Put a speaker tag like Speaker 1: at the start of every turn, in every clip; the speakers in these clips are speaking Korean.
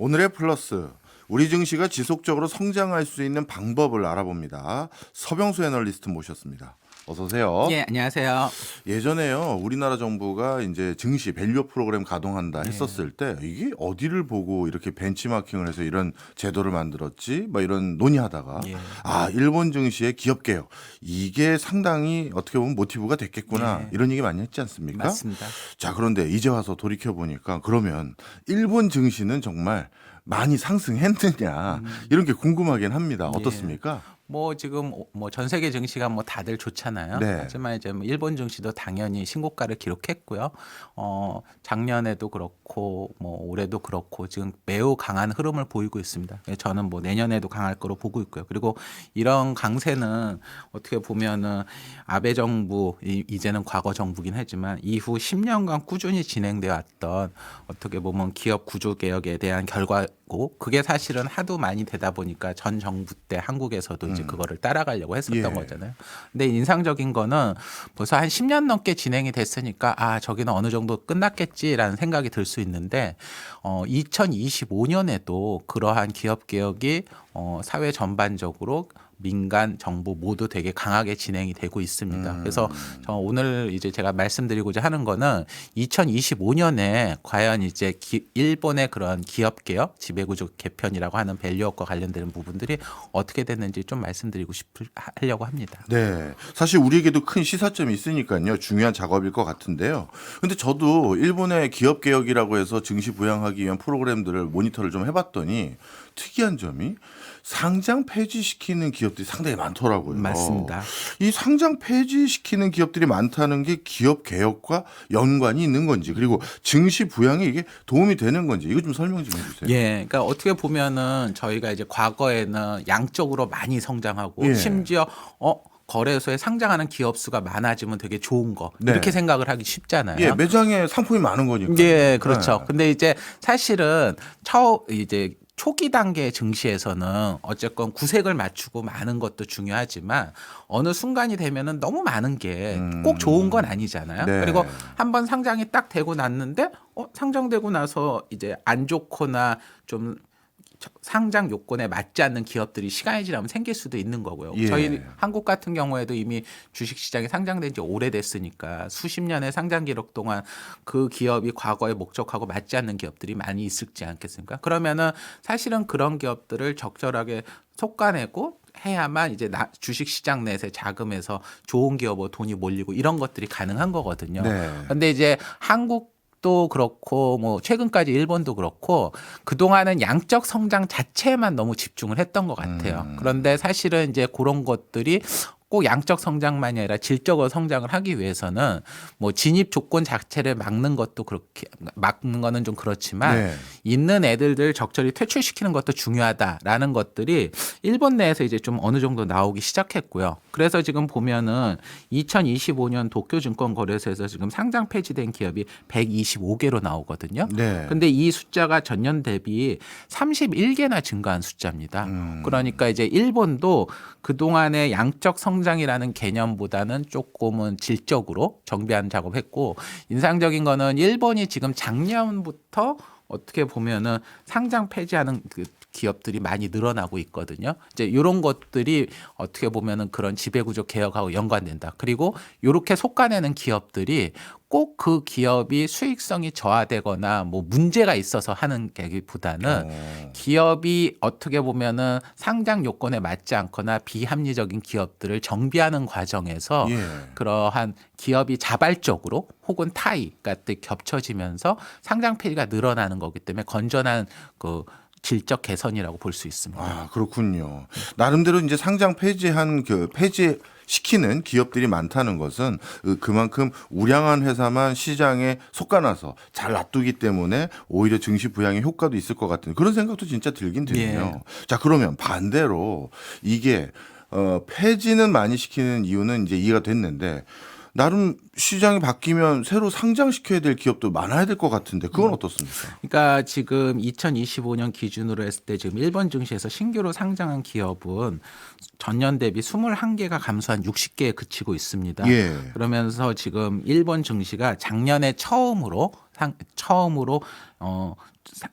Speaker 1: 오늘의 플러스, 우리 증시가 지속적으로 성장할 수 있는 방법을 알아봅니다. 서병수 애널리스트 모셨습니다. 어서 오세요.
Speaker 2: 예, 안녕하세요.
Speaker 1: 예전에요, 우리나라 정부가 이제 증시 밸류업 프로그램 가동한다 했었을 때 이게 어디를 보고 이렇게 벤치마킹을 해서 이런 제도를 만들었지? 막 이런 논의하다가
Speaker 2: 예.
Speaker 1: 일본 증시의 기업 개혁 이게 상당히 어떻게 보면 모티브가 됐겠구나
Speaker 2: 예.
Speaker 1: 이런 얘기 많이 했지 않습니까?
Speaker 2: 맞습니다.
Speaker 1: 자, 그런데 이제 와서 돌이켜 보니까 그러면 일본 증시는 정말 많이 상승했느냐 이런 게 궁금하긴 합니다. 어떻습니까?
Speaker 2: 뭐 지금 뭐 전 세계 증시가 뭐 다들 좋잖아요.
Speaker 1: 네.
Speaker 2: 하지만 이제 뭐 일본 증시도 당연히 신고가를 기록했고요. 작년에도 그렇고 뭐 올해도 그렇고 지금 매우 강한 흐름을 보이고 있습니다. 저는 뭐 내년에도 강할 거로 보고 있고요. 그리고 이런 강세는 어떻게 보면은 아베 정부 이제는 과거 정부긴 하지만 이후 10년간 꾸준히 진행돼 왔던 어떻게 보면 기업 구조 개혁에 대한 결과고 그게 사실은 하도 많이 되다 보니까 전 정부 때 한국에서도 이제 그거를 따라가려고 했었던
Speaker 1: 예.
Speaker 2: 거잖아요. 근데 인상적인 거는 벌써 한 10년 넘게 진행이 됐으니까 저기는 어느 정도 끝났겠지라는 생각이 들 수 있는데 2025년에도 그러한 기업 개혁이 사회 전반적으로 민간, 정부 모두 되게 강하게 진행이 되고 있습니다. 그래서 저 오늘 이제 제가 말씀드리고자 하는 거는 2025년에 과연 이제 일본의 그런 기업 개혁, 지배구조 개편이라고 하는 밸류업과 관련되는 부분들이 어떻게 됐는지 좀 말씀드리고 하려고 합니다.
Speaker 1: 네. 사실 우리에게도 큰 시사점이 있으니까요. 중요한 작업일 것 같은데요. 근데 저도 일본의 기업 개혁이라고 해서 증시 부양하기 위한 프로그램들을 모니터를 좀 해봤더니 특이한 점이 상장 폐지시키는 기업들이 상당히 많더라고요.
Speaker 2: 맞습니다.
Speaker 1: 이 상장 폐지시키는 기업들이 많다는 게 기업 개혁과 연관이 있는 건지 그리고 증시 부양에 이게 도움이 되는 건지 이거 좀 설명 좀 해주세요.
Speaker 2: 예, 그러니까 어떻게 보면은 저희가 이제 과거에는 양적으로 많이 성장하고
Speaker 1: 예.
Speaker 2: 심지어 거래소에 상장하는 기업 수가 많아지면 되게 좋은 거
Speaker 1: 네.
Speaker 2: 이렇게 생각을 하기 쉽잖아요.
Speaker 1: 예, 매장에 상품이 많은 거니까.
Speaker 2: 예, 그렇죠.
Speaker 1: 네.
Speaker 2: 근데 이제 사실은 이제 초기 단계 증시에서는 어쨌건 구색을 맞추고 많은 것도 중요하지만 어느 순간이 되면은 너무 많은 게 꼭 좋은 건 아니잖아요.
Speaker 1: 네.
Speaker 2: 그리고 한번 상장이 딱 되고 났는데 상장되고 나서 이제 안 좋거나 좀 상장 요건에 맞지 않는 기업들이 시간이 지나면 생길 수도 있는 거고요.
Speaker 1: 예.
Speaker 2: 저희 한국 같은 경우에도 이미 주식시장에 상장된 지 오래됐으니까 수십 년의 상장 기록 동안 그 기업이 과거의 목적하고 맞지 않는 기업들이 많이 있을지 않겠습니까? 그러면은 사실은 그런 기업들을 적절하게 솎아내고 해야만 이제 주식시장 내에서 자금에서 좋은 기업으로 돈이 몰리고 이런 것들이 가능한 거거든요.
Speaker 1: 네.
Speaker 2: 근데 이제 또 그렇고 뭐 최근까지 일본도 그렇고 그동안은 양적 성장 자체에만 너무 집중을 했던 것 같아요. 그런데 사실은 이제 그런 것들이 꼭 양적 성장만이 아니라 질적으로 성장을 하기 위해서는 뭐 진입 조건 자체를 막는 것도 그렇게 막는 거는 좀 그렇지만
Speaker 1: 네. 있는
Speaker 2: 있는 애들을 적절히 퇴출시키는 것도 중요하다라는 것들이 일본 내에서 이제 좀 어느 정도 나오기 시작했고요. 그래서 지금 보면은 2025년 도쿄증권거래소에서 지금 상장 폐지된 기업이 125개로 나오거든요.
Speaker 1: 네.
Speaker 2: 근데 이 숫자가 전년 대비 31개나 증가한 숫자입니다. 그러니까 이제 일본도 그동안의 양적 성장이라는 개념보다는 조금은 질적으로 정비하는 작업했고 인상적인 거는 일본이 지금 작년부터 어떻게 보면은 상장 폐지하는 그 기업들이 많이 늘어나고 있거든요. 이제 이런 것들이 어떻게 보면은 그런 지배구조 개혁하고 연관된다. 그리고 이렇게 솎아내는 기업들이 꼭 그 기업이 수익성이 저하되거나 뭐 문제가 있어서 하는 계기보다는 기업이 어떻게 보면은 상장 요건에 맞지 않거나 비합리적인 기업들을 정비하는 과정에서
Speaker 1: 예.
Speaker 2: 그러한 기업이 자발적으로 혹은 타이가 겹쳐지면서 상장 폐지가 늘어나는 거기 때문에 건전한 그 질적 개선이라고 볼 수 있습니다.
Speaker 1: 그렇군요. 나름대로 이제 상장 폐지한 폐지시키는 기업들이 많다는 것은 그만큼 우량한 회사만 시장에 속아나서 잘 놔두기 때문에 오히려 증시 부양의 효과도 있을 것 같은 그런 생각도 진짜 들긴 드네요.
Speaker 2: 예.
Speaker 1: 자, 그러면 반대로 이게 폐지는 많이 시키는 이유는 이제 이해가 됐는데 나름 시장이 바뀌면 새로 상장시켜야 될 기업도 많아야 될 것 같은데 그건 어떻습니까?
Speaker 2: 그러니까 지금 2025년 기준으로 했을 때 지금 일본 증시에서 신규로 상장한 기업은 전년 대비 21개가 감소한 60개에 그치고 있습니다.
Speaker 1: 예.
Speaker 2: 그러면서 지금 일본 증시가 작년에 처음으로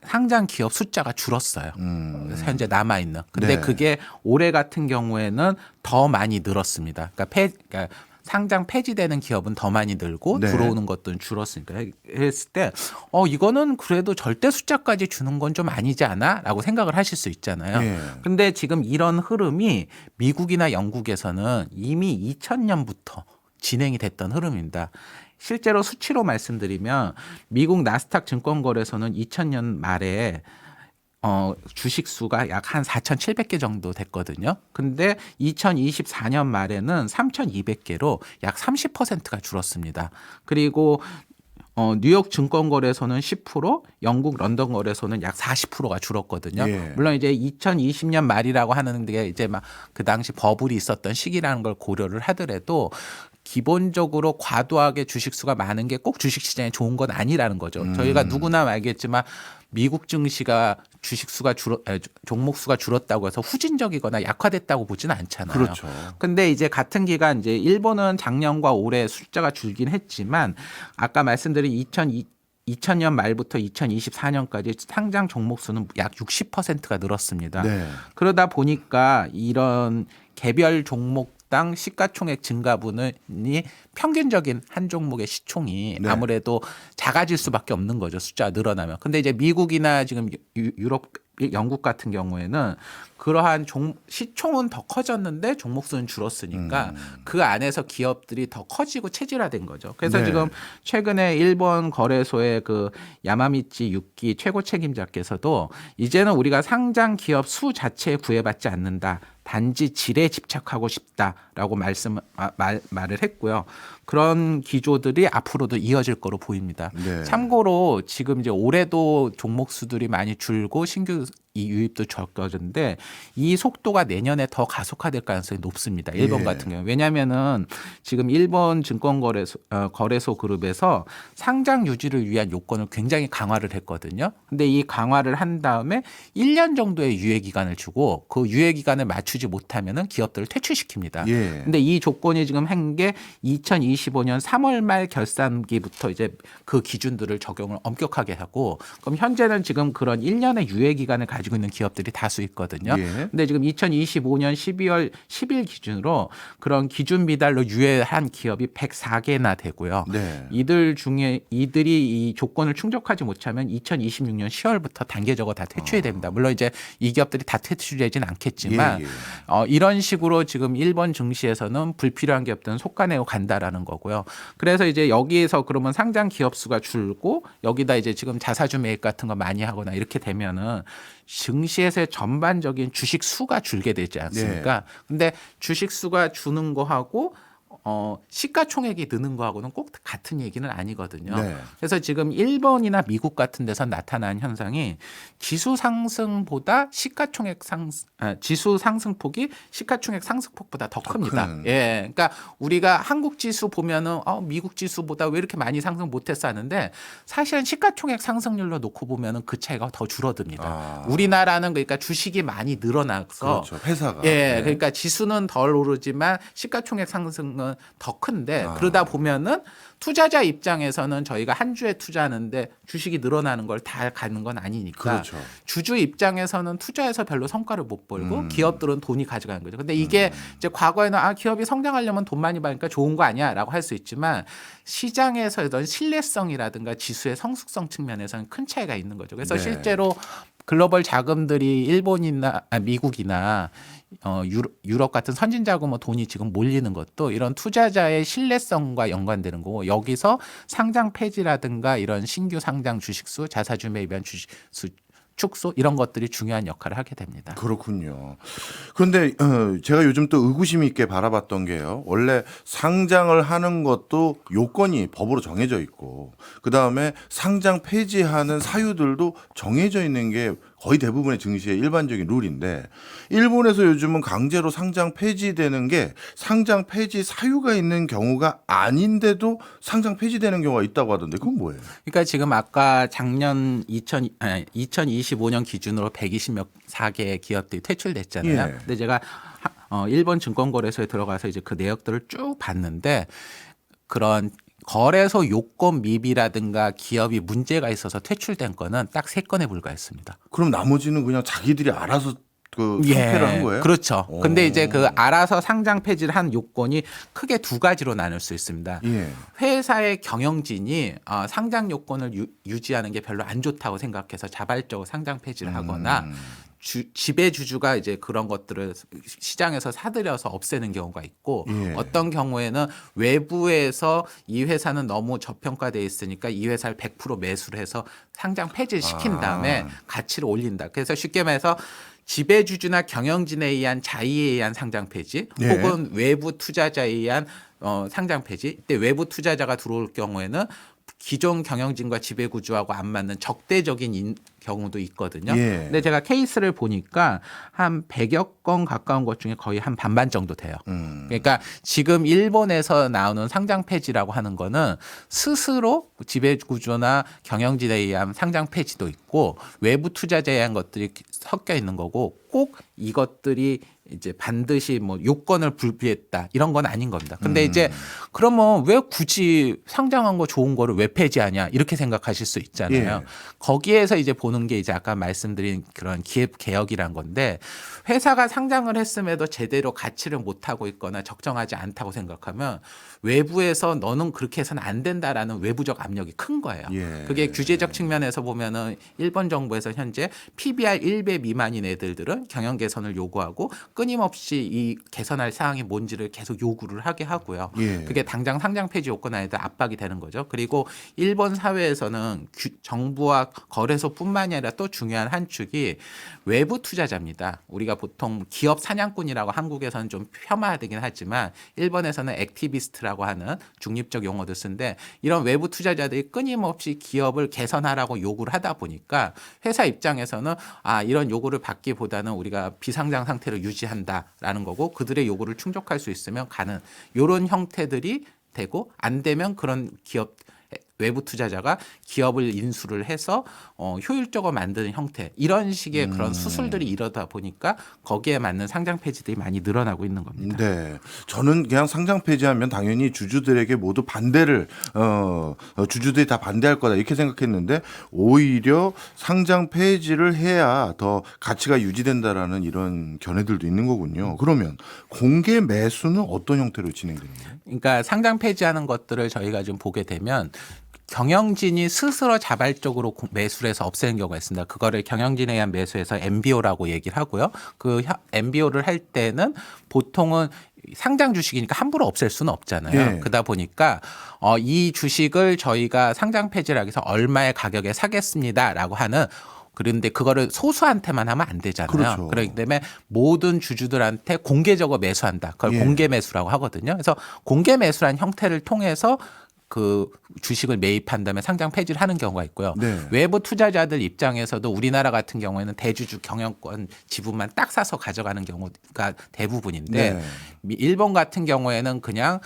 Speaker 2: 상장 기업 숫자가 줄었어요. 그래서 현재 남아 있는. 근데
Speaker 1: 네.
Speaker 2: 그게 올해 같은 경우에는 더 많이 늘었습니다. 그러니까 상장 폐지되는 기업은 더 많이 늘고
Speaker 1: 네.
Speaker 2: 들어오는 것들은 줄었으니까 했을 때 이거는 그래도 절대 숫자까지 주는 건 좀 아니지 않아라고 생각을 하실 수 있잖아요.
Speaker 1: 예.
Speaker 2: 근데 지금 이런 흐름이 미국이나 영국에서는 이미 2000년부터 진행이 됐던 흐름입니다. 실제로 수치로 말씀드리면 미국 나스닥 증권거래소는 2000년 말에 주식 수가 약 한 4,700개 정도 됐거든요. 근데 2024년 말에는 3,200개로 약 30%가 줄었습니다. 그리고 뉴욕 증권거래소는 10%, 영국 런던 거래소는 약 40%가 줄었거든요.
Speaker 1: 예.
Speaker 2: 물론 이제 2020년 말이라고 하는 게 이제 막 그 당시 버블이 있었던 시기라는 걸 고려를 하더라도 기본적으로 과도하게 주식 수가 많은 게 꼭 주식 시장에 좋은 건 아니라는 거죠. 저희가 누구나 알겠지만 미국 증시가 주식 수가 종목 수가 줄었다고 해서 후진적이거나 약화됐다고 보지는 않잖아요.
Speaker 1: 그렇죠.
Speaker 2: 근데 이제 같은 기간 이제 일본은 작년과 올해 숫자가 줄긴 했지만 아까 말씀드린 2000년 말부터 2024년까지 상장 종목 수는 약 60%가 늘었습니다.
Speaker 1: 네.
Speaker 2: 그러다 보니까 이런 개별 종목당 시가총액 증가분이 평균적인 한 종목의 시총이
Speaker 1: 네.
Speaker 2: 아무래도 작아질 수밖에 없는 거죠. 숫자가 늘어나면. 근데 이제 미국이나 지금 유럽, 영국 같은 경우에는 그러한 시총은 더 커졌는데 종목 수는 줄었으니까 그 안에서 기업들이 더 커지고 체질화된 거죠. 그래서
Speaker 1: 네.
Speaker 2: 지금 최근에 일본 거래소의 그 야마미치 유키 최고 책임자께서도 이제는 우리가 상장 기업 수 자체에 구애받지 않는다. 단지 질에 집착하고 싶다라고 말을 했고요. 그런 기조들이 앞으로도 이어질 거로 보입니다.
Speaker 1: 네.
Speaker 2: 참고로 지금 이제 올해도 종목 수들이 많이 줄고 신규 이 유입도 적어졌는데 이 속도가 내년에 더 가속화될 가능성이 높습니다. 일본
Speaker 1: 예.
Speaker 2: 같은 경우. 왜냐하면은 지금 일본 증권거래소 그룹에서 상장 유지를 위한 요건을 굉장히 강화를 했거든요. 근데 이 강화를 한 다음에 1년 정도의 유예 기간을 주고 그 유예 기간을 맞추지 못하면은 기업들을 퇴출시킵니다.
Speaker 1: 예.
Speaker 2: 근데 이 조건이 지금 한 게 2025년 3월 말 결산기부터 이제 그 기준들을 적용을 엄격하게 하고 그럼 현재는 지금 그런 1년의 유예 기간을 가지고 있는 기업들이 다수 있거든요.
Speaker 1: 예.
Speaker 2: 근데 지금 2025년 12월 10일 기준으로 그런 기준 미달로 유예한 기업이 104개나 되고요.
Speaker 1: 네.
Speaker 2: 이들 중에 이들이 이 조건을 충족하지 못하면 2026년 10월부터 단계적으로 다 퇴출이 됩니다. 물론 이제 이 기업들이 다 퇴출되진 않겠지만
Speaker 1: 예, 예.
Speaker 2: 이런 식으로 지금 일본 증시에서는 불필요한 기업들은 속아내고 간다라는 거고요. 그래서 이제 여기에서 그러면 상장 기업 수가 줄고 여기다 이제 지금 자사주 매입 같은 거 많이 하거나 이렇게 되면은 증시에서의 전반적인 주식 수가 줄게 되지 않습니까? 근데 주식 수가 주는 거하고 시가총액이 느는 거하고는 꼭 같은 얘기는 아니거든요.
Speaker 1: 네.
Speaker 2: 그래서 지금 일본이나 미국 같은 데서 나타난 현상이 지수 상승보다 지수 상승폭이 시가총액 상승폭보다 더 큽니다.
Speaker 1: 큰.
Speaker 2: 예, 그러니까 우리가 한국 지수 보면은 미국 지수보다 왜 이렇게 많이 상승 못했어 하는데 사실은 시가총액 상승률로 놓고 보면은 그 차이가 더 줄어듭니다. 우리나라는 그러니까 주식이 많이 늘어나서
Speaker 1: 그렇죠. 회사가.
Speaker 2: 예,
Speaker 1: 네.
Speaker 2: 그러니까 지수는 덜 오르지만 시가총액 상승은 더 큰데 그러다 보면은 투자자 입장에서는 저희가 한 주에 투자하는데 주식이 늘어나는 걸 다 가는 건 아니니까
Speaker 1: 그렇죠.
Speaker 2: 주주 입장에서는 투자해서 별로 성과를 못 벌고 기업들은 돈이 가져가는 거죠. 근데 이게 이제 과거에는 기업이 성장하려면 돈 많이 받으니까 좋은 거 아니야라고 할 수 있지만 시장에서 어떤 신뢰성이라든가 지수의 성숙성 측면에서는 큰 차이가 있는 거죠. 그래서
Speaker 1: 네.
Speaker 2: 실제로 글로벌 자금들이 일본이나 미국이나 유럽 같은 선진자금 돈이 지금 몰리는 것도 이런 투자자의 신뢰성과 연관되는 거고 여기서 상장 폐지라든가 이런 신규 상장 주식수, 자사주 매입한 주식수 축소 이런 것들이 중요한 역할을 하게 됩니다.
Speaker 1: 그렇군요. 그런데 제가 요즘 또 의구심 있게 바라봤던 게요. 원래 상장을 하는 것도 요건이 법으로 정해져 있고 그다음에 상장 폐지하는 사유들도 정해져 있는 게 거의 대부분의 증시의 일반적인 룰인데 일본에서 요즘은 강제로 상장 폐지되는 게 상장 폐지 사유가 있는 경우가 아닌데도 상장 폐지되는 경우가 있다고 하던데 그건 뭐예요?
Speaker 2: 그러니까 지금 아까 작년 2025년 기준으로 120몇 4개의 기업들이 퇴출됐잖아요.
Speaker 1: 예.
Speaker 2: 근데 제가 일본 증권거래소에 들어가서 이제 그 내역들을 쭉 봤는데 그런 거래소 요건 미비라든가 기업이 문제가 있어서 퇴출된 거는 딱 3건에 불과했습니다.
Speaker 1: 그럼 나머지는 그냥 자기들이 알아서 그 상패를 한 거예요?
Speaker 2: 그렇죠.
Speaker 1: 오.
Speaker 2: 근데 이제 그 알아서 상장 폐지를 한 요건이 크게 2가지로 나눌 수 있습니다.
Speaker 1: 예.
Speaker 2: 회사의 경영진이 상장 요건을 유지하는 게 별로 안 좋다고 생각해서 자발적으로 상장 폐지를 하거나 지배주주가 이제 그런 것들을 시장에서 사들여서 없애는 경우가 있고
Speaker 1: 예.
Speaker 2: 어떤 경우에는 외부에서 이 회사는 너무 저평가돼 있으니까 이 회사를 100% 매수를 해서 상장 폐지를 시킨 다음에 가치를 올린다. 그래서 쉽게 말해서 지배주주나 경영진에 의한 자의에 의한 상장 폐지
Speaker 1: 예.
Speaker 2: 혹은 외부 투자자에 의한 상장 폐지. 이때 외부 투자자가 들어올 경우에는 기존 경영진과 지배구조하고 안 맞는 적대적인 경우도 있거든요.
Speaker 1: 예.
Speaker 2: 근데 제가 케이스를 보니까 한 100여 건 가까운 것 중에 거의 한 반반 정도 돼요. 그러니까 지금 일본에서 나오는 상장 폐지라고 하는 거는 스스로 지배구조나 경영진에 의한 상장 폐지도 있고 외부 투자자에 의한 것들이 섞여 있는 거고 꼭 이것들이 이제 반드시 뭐 요건을 불비했다 이런 건 아닌 겁니다. 근데 이제 그러면 왜 굳이 상장한 거 좋은 거를 왜 폐지하냐 이렇게 생각하실 수 있잖아요.
Speaker 1: 예.
Speaker 2: 거기에서 이제 보는 게 이제 아까 말씀드린 그런 기업 개혁이란 건데 회사가 상장을 했음에도 제대로 가치를 못 하고 있거나 적정하지 않다고 생각하면 외부에서 너는 그렇게 해서는 안 된다라는 외부적 압력이 큰 거예요.
Speaker 1: 예.
Speaker 2: 그게 규제적 측면에서 보면은 일본 정부에서 현재 PBR 1배 미만인 애들은 경영 개선을 요구하고 끊임없이 이 개선할 사항이 뭔지를 계속 요구를 하게 하고요.
Speaker 1: 예.
Speaker 2: 그게 당장 상장 폐지 요건 아니다 압박이 되는 거죠. 그리고 일본 사회에서는 정부와 거래소뿐만이 아니라 또 중요한 한 축이 외부 투자자입니다. 우리가 보통 기업 사냥꾼이라고 한국에서는 좀 폄하되긴 하지만 일본에서는 액티비스트라고 하는 중립적 용어도 쓰는데 이런 외부 투자자들이 끊임없이 기업을 개선하라고 요구를 하다 보니까 회사 입장에서는 이런 요구를 받기보다는 우리가 비상장 상태를 유지한다라는 거고 그들의 요구를 충족할 수 있으면 가는 이런 형태들이 되고 안 되면 그런 기업 외부 투자자가 기업을 인수를 해서 효율적으로 만드는 형태 이런 식의 그런 수술들이 이러다 보니까 거기에 맞는 상장 폐지들이 많이 늘어나고 있는 겁니다.
Speaker 1: 네, 저는 그냥 상장 폐지하면 당연히 주주들에게 모두 반대를 주주들이 다 반대할 거다 이렇게 생각했는데 오히려 상장 폐지를 해야 더 가치가 유지된다라는 이런 견해들도 있는 거군요. 그러면 공개 매수는 어떤 형태로 진행되는 거예요?
Speaker 2: 그러니까 상장 폐지하는 것들을 저희가 좀 보게 되면 경영진이 스스로 자발적으로 매수를 해서 없애는 경우가 있습니다. 그거를 경영진에 의한 매수해서 MBO라고 얘기를 하고요. 그 MBO를 할 때는 보통은 상장 주식이니까 함부로 없앨 수는 없잖아요.
Speaker 1: 예.
Speaker 2: 그러다 보니까 이 주식을 저희가 상장 폐지를 하기 위해서 얼마의 가격에 사겠습니다라고 하는 그런데 그거를 소수한테만 하면 안 되잖아요.
Speaker 1: 그렇죠.
Speaker 2: 그렇기 때문에 모든 주주들한테 공개적으로 매수한다. 그걸
Speaker 1: 예.
Speaker 2: 공개 매수라고 하거든요. 그래서 공개 매수란 형태를 통해서 그 주식을 매입한 다음에 상장 폐지를 하는 경우가 있고요.
Speaker 1: 네.
Speaker 2: 외부 투자자들 입장에서도 우리나라 같은 경우에는 대주주 경영권 지분만 딱 사서 가져가는 경우가 대부분인데
Speaker 1: 네.
Speaker 2: 일본 같은 경우에는 그냥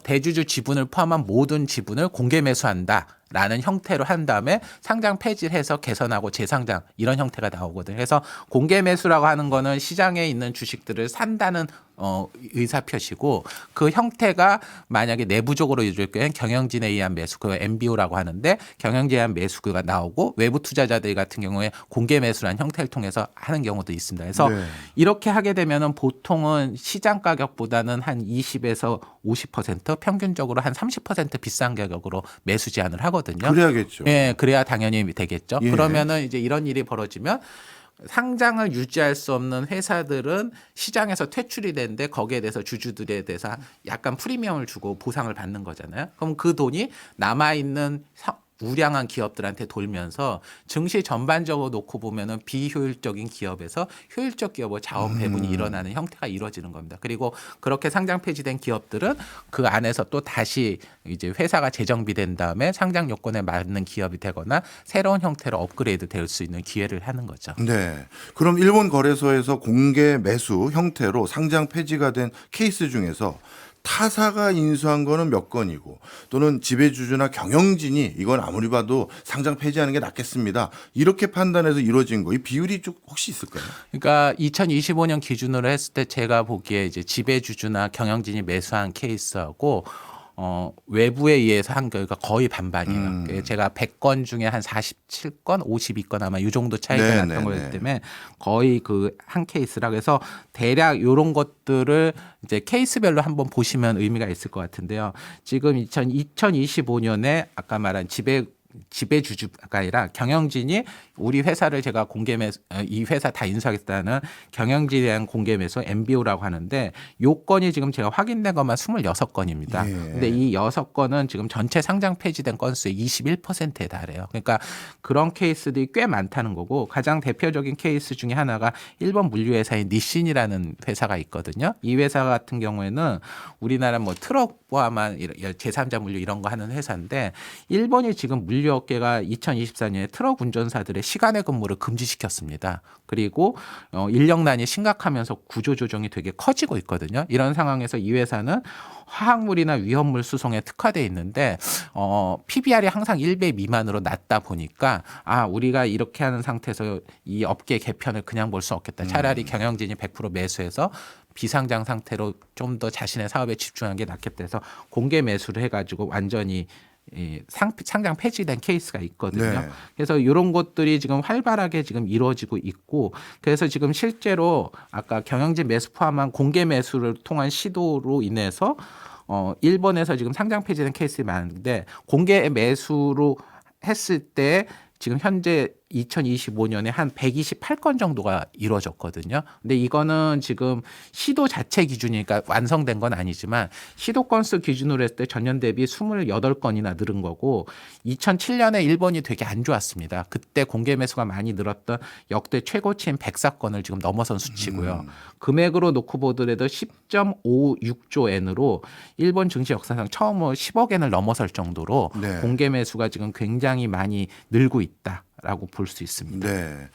Speaker 2: 대주주 지분을 포함한 모든 지분을 공개 매수한다. 라는 형태로 한 다음에 상장 폐지를 해서 개선하고 재상장 이런 형태가 나오거든요. 그래서 공개 매수라고 하는 거는 시장에 있는 주식들을 산다는 의사표시고 그 형태가 만약에 내부적으로 이루어질 경우에는 경영진에 의한 매수, 그 MBO라고 하는데 경영진에 의한 매수가 나오고 외부 투자자들 같은 경우에 공개 매수라는 형태를 통해서 하는 경우도 있습니다. 그래서
Speaker 1: 네.
Speaker 2: 이렇게 하게 되면은 보통은 시장 가격보다는 한 20에서 50% 평균적으로 한 30% 비싼 가격으로 매수 제한을 하거든요.
Speaker 1: 그래야겠죠.
Speaker 2: 예, 그래야 당연히 되겠죠.
Speaker 1: 예.
Speaker 2: 그러면은 이제 이런 일이 벌어지면 상장을 유지할 수 없는 회사들은 시장에서 퇴출이 되는데 거기에 대해서 주주들에 대해서 약간 프리미엄을 주고 보상을 받는 거잖아요. 그럼 그 돈이 남아있는 우량한 기업들한테 돌면서 증시 전반적으로 놓고 보면은 비효율적인 기업에서 효율적 기업의 자원 배분이 일어나는 형태가 이루어지는 겁니다. 그리고 그렇게 상장 폐지된 기업들은 그 안에서 또 다시 이제 회사가 재정비된 다음에 상장 요건에 맞는 기업이 되거나 새로운 형태로 업그레이드 될 수 있는 기회를 하는 거죠.
Speaker 1: 네. 그럼 일본 거래소에서 공개 매수 형태로 상장 폐지가 된 케이스 중에서 타사가 인수한 거는 몇 건이고 또는 지배주주나 경영진이 이건 아무리 봐도 상장 폐지하는 게 낫겠습니다. 이렇게 판단해서 이루어진 거 이 비율이 좀 혹시 있을까요?
Speaker 2: 그러니까 2025년 기준으로 했을 때 제가 보기에 이제 지배주주나 경영진이 매수한 케이스하고 외부에 의해서 한 결과 거의 반반이에요. 그래서 제가 100건 중에 한 47건, 52건 아마 이 정도 차이가
Speaker 1: 네,
Speaker 2: 났던
Speaker 1: 네,
Speaker 2: 거기
Speaker 1: 네. 때문에
Speaker 2: 때문에 거의 그 한 케이스라 그래서 대략 이런 것들을 이제 케이스별로 한번 보시면 의미가 있을 것 같은데요. 지금 2025년에 아까 말한 지배주주가 아니라 경영진이 우리 회사를 제가 이 회사 다 인수하겠다는 경영진에 대한 공개 매수 MBO라고 하는데 요 건이 지금 제가 확인된 것만 26건입니다.
Speaker 1: 예.
Speaker 2: 근데 이 6건은 지금 전체 상장 폐지된 건수의 21%에 달해요. 그러니까 그런 케이스들이 꽤 많다는 거고 가장 대표적인 케이스 중에 하나가 일본 물류회사인 니신이라는 회사가 있거든요. 이 회사 같은 경우에는 우리나라 뭐 트럭 포함한 제3자 물류 이런 거 하는 회사인데 일본이 지금 물류업계가 2024년에 트럭 운전사들의 시간의 근무를 금지시켰습니다. 그리고 인력난이 심각하면서 구조조정이 되게 커지고 있거든요. 이런 상황에서 이 회사는 화학물이나 위험물 수송에 특화돼 있는데 PBR이 항상 1배 미만으로 낮다 보니까 우리가 이렇게 하는 상태에서 이 업계 개편을 그냥 볼 수 없겠다. 차라리 경영진이 100% 매수해서 비상장 상태로 좀 더 자신의 사업에 집중하는 게 낫겠다 해서 공개 매수를 해가지고 완전히 상장 폐지된 케이스가 있거든요.
Speaker 1: 네.
Speaker 2: 그래서 이런 것들이 지금 활발하게 지금 이루어지고 있고 그래서 지금 실제로 아까 경영진 매수 포함한 공개 매수를 통한 시도로 인해서 일본에서 지금 상장 폐지된 케이스가 많은데 공개 매수로 했을 때 지금 현재 2025년에 한 128건 정도가 이루어졌거든요. 근데 이거는 지금 시도 자체 기준이니까 완성된 건 아니지만 시도 건수 기준으로 했을 때 전년 대비 28건이나 늘은 거고 2007년에 일본이 되게 안 좋았습니다. 그때 공개 매수가 많이 늘었던 역대 최고치인 104건을 지금 넘어선 수치고요. 금액으로 놓고 보더라도 10.56조 엔으로 일본 증시 역사상 처음으로 10억 엔을 넘어설 정도로
Speaker 1: 네.
Speaker 2: 공개 매수가 지금 굉장히 많이 늘고 있다. 라고 볼 수 있습니다.
Speaker 1: 네.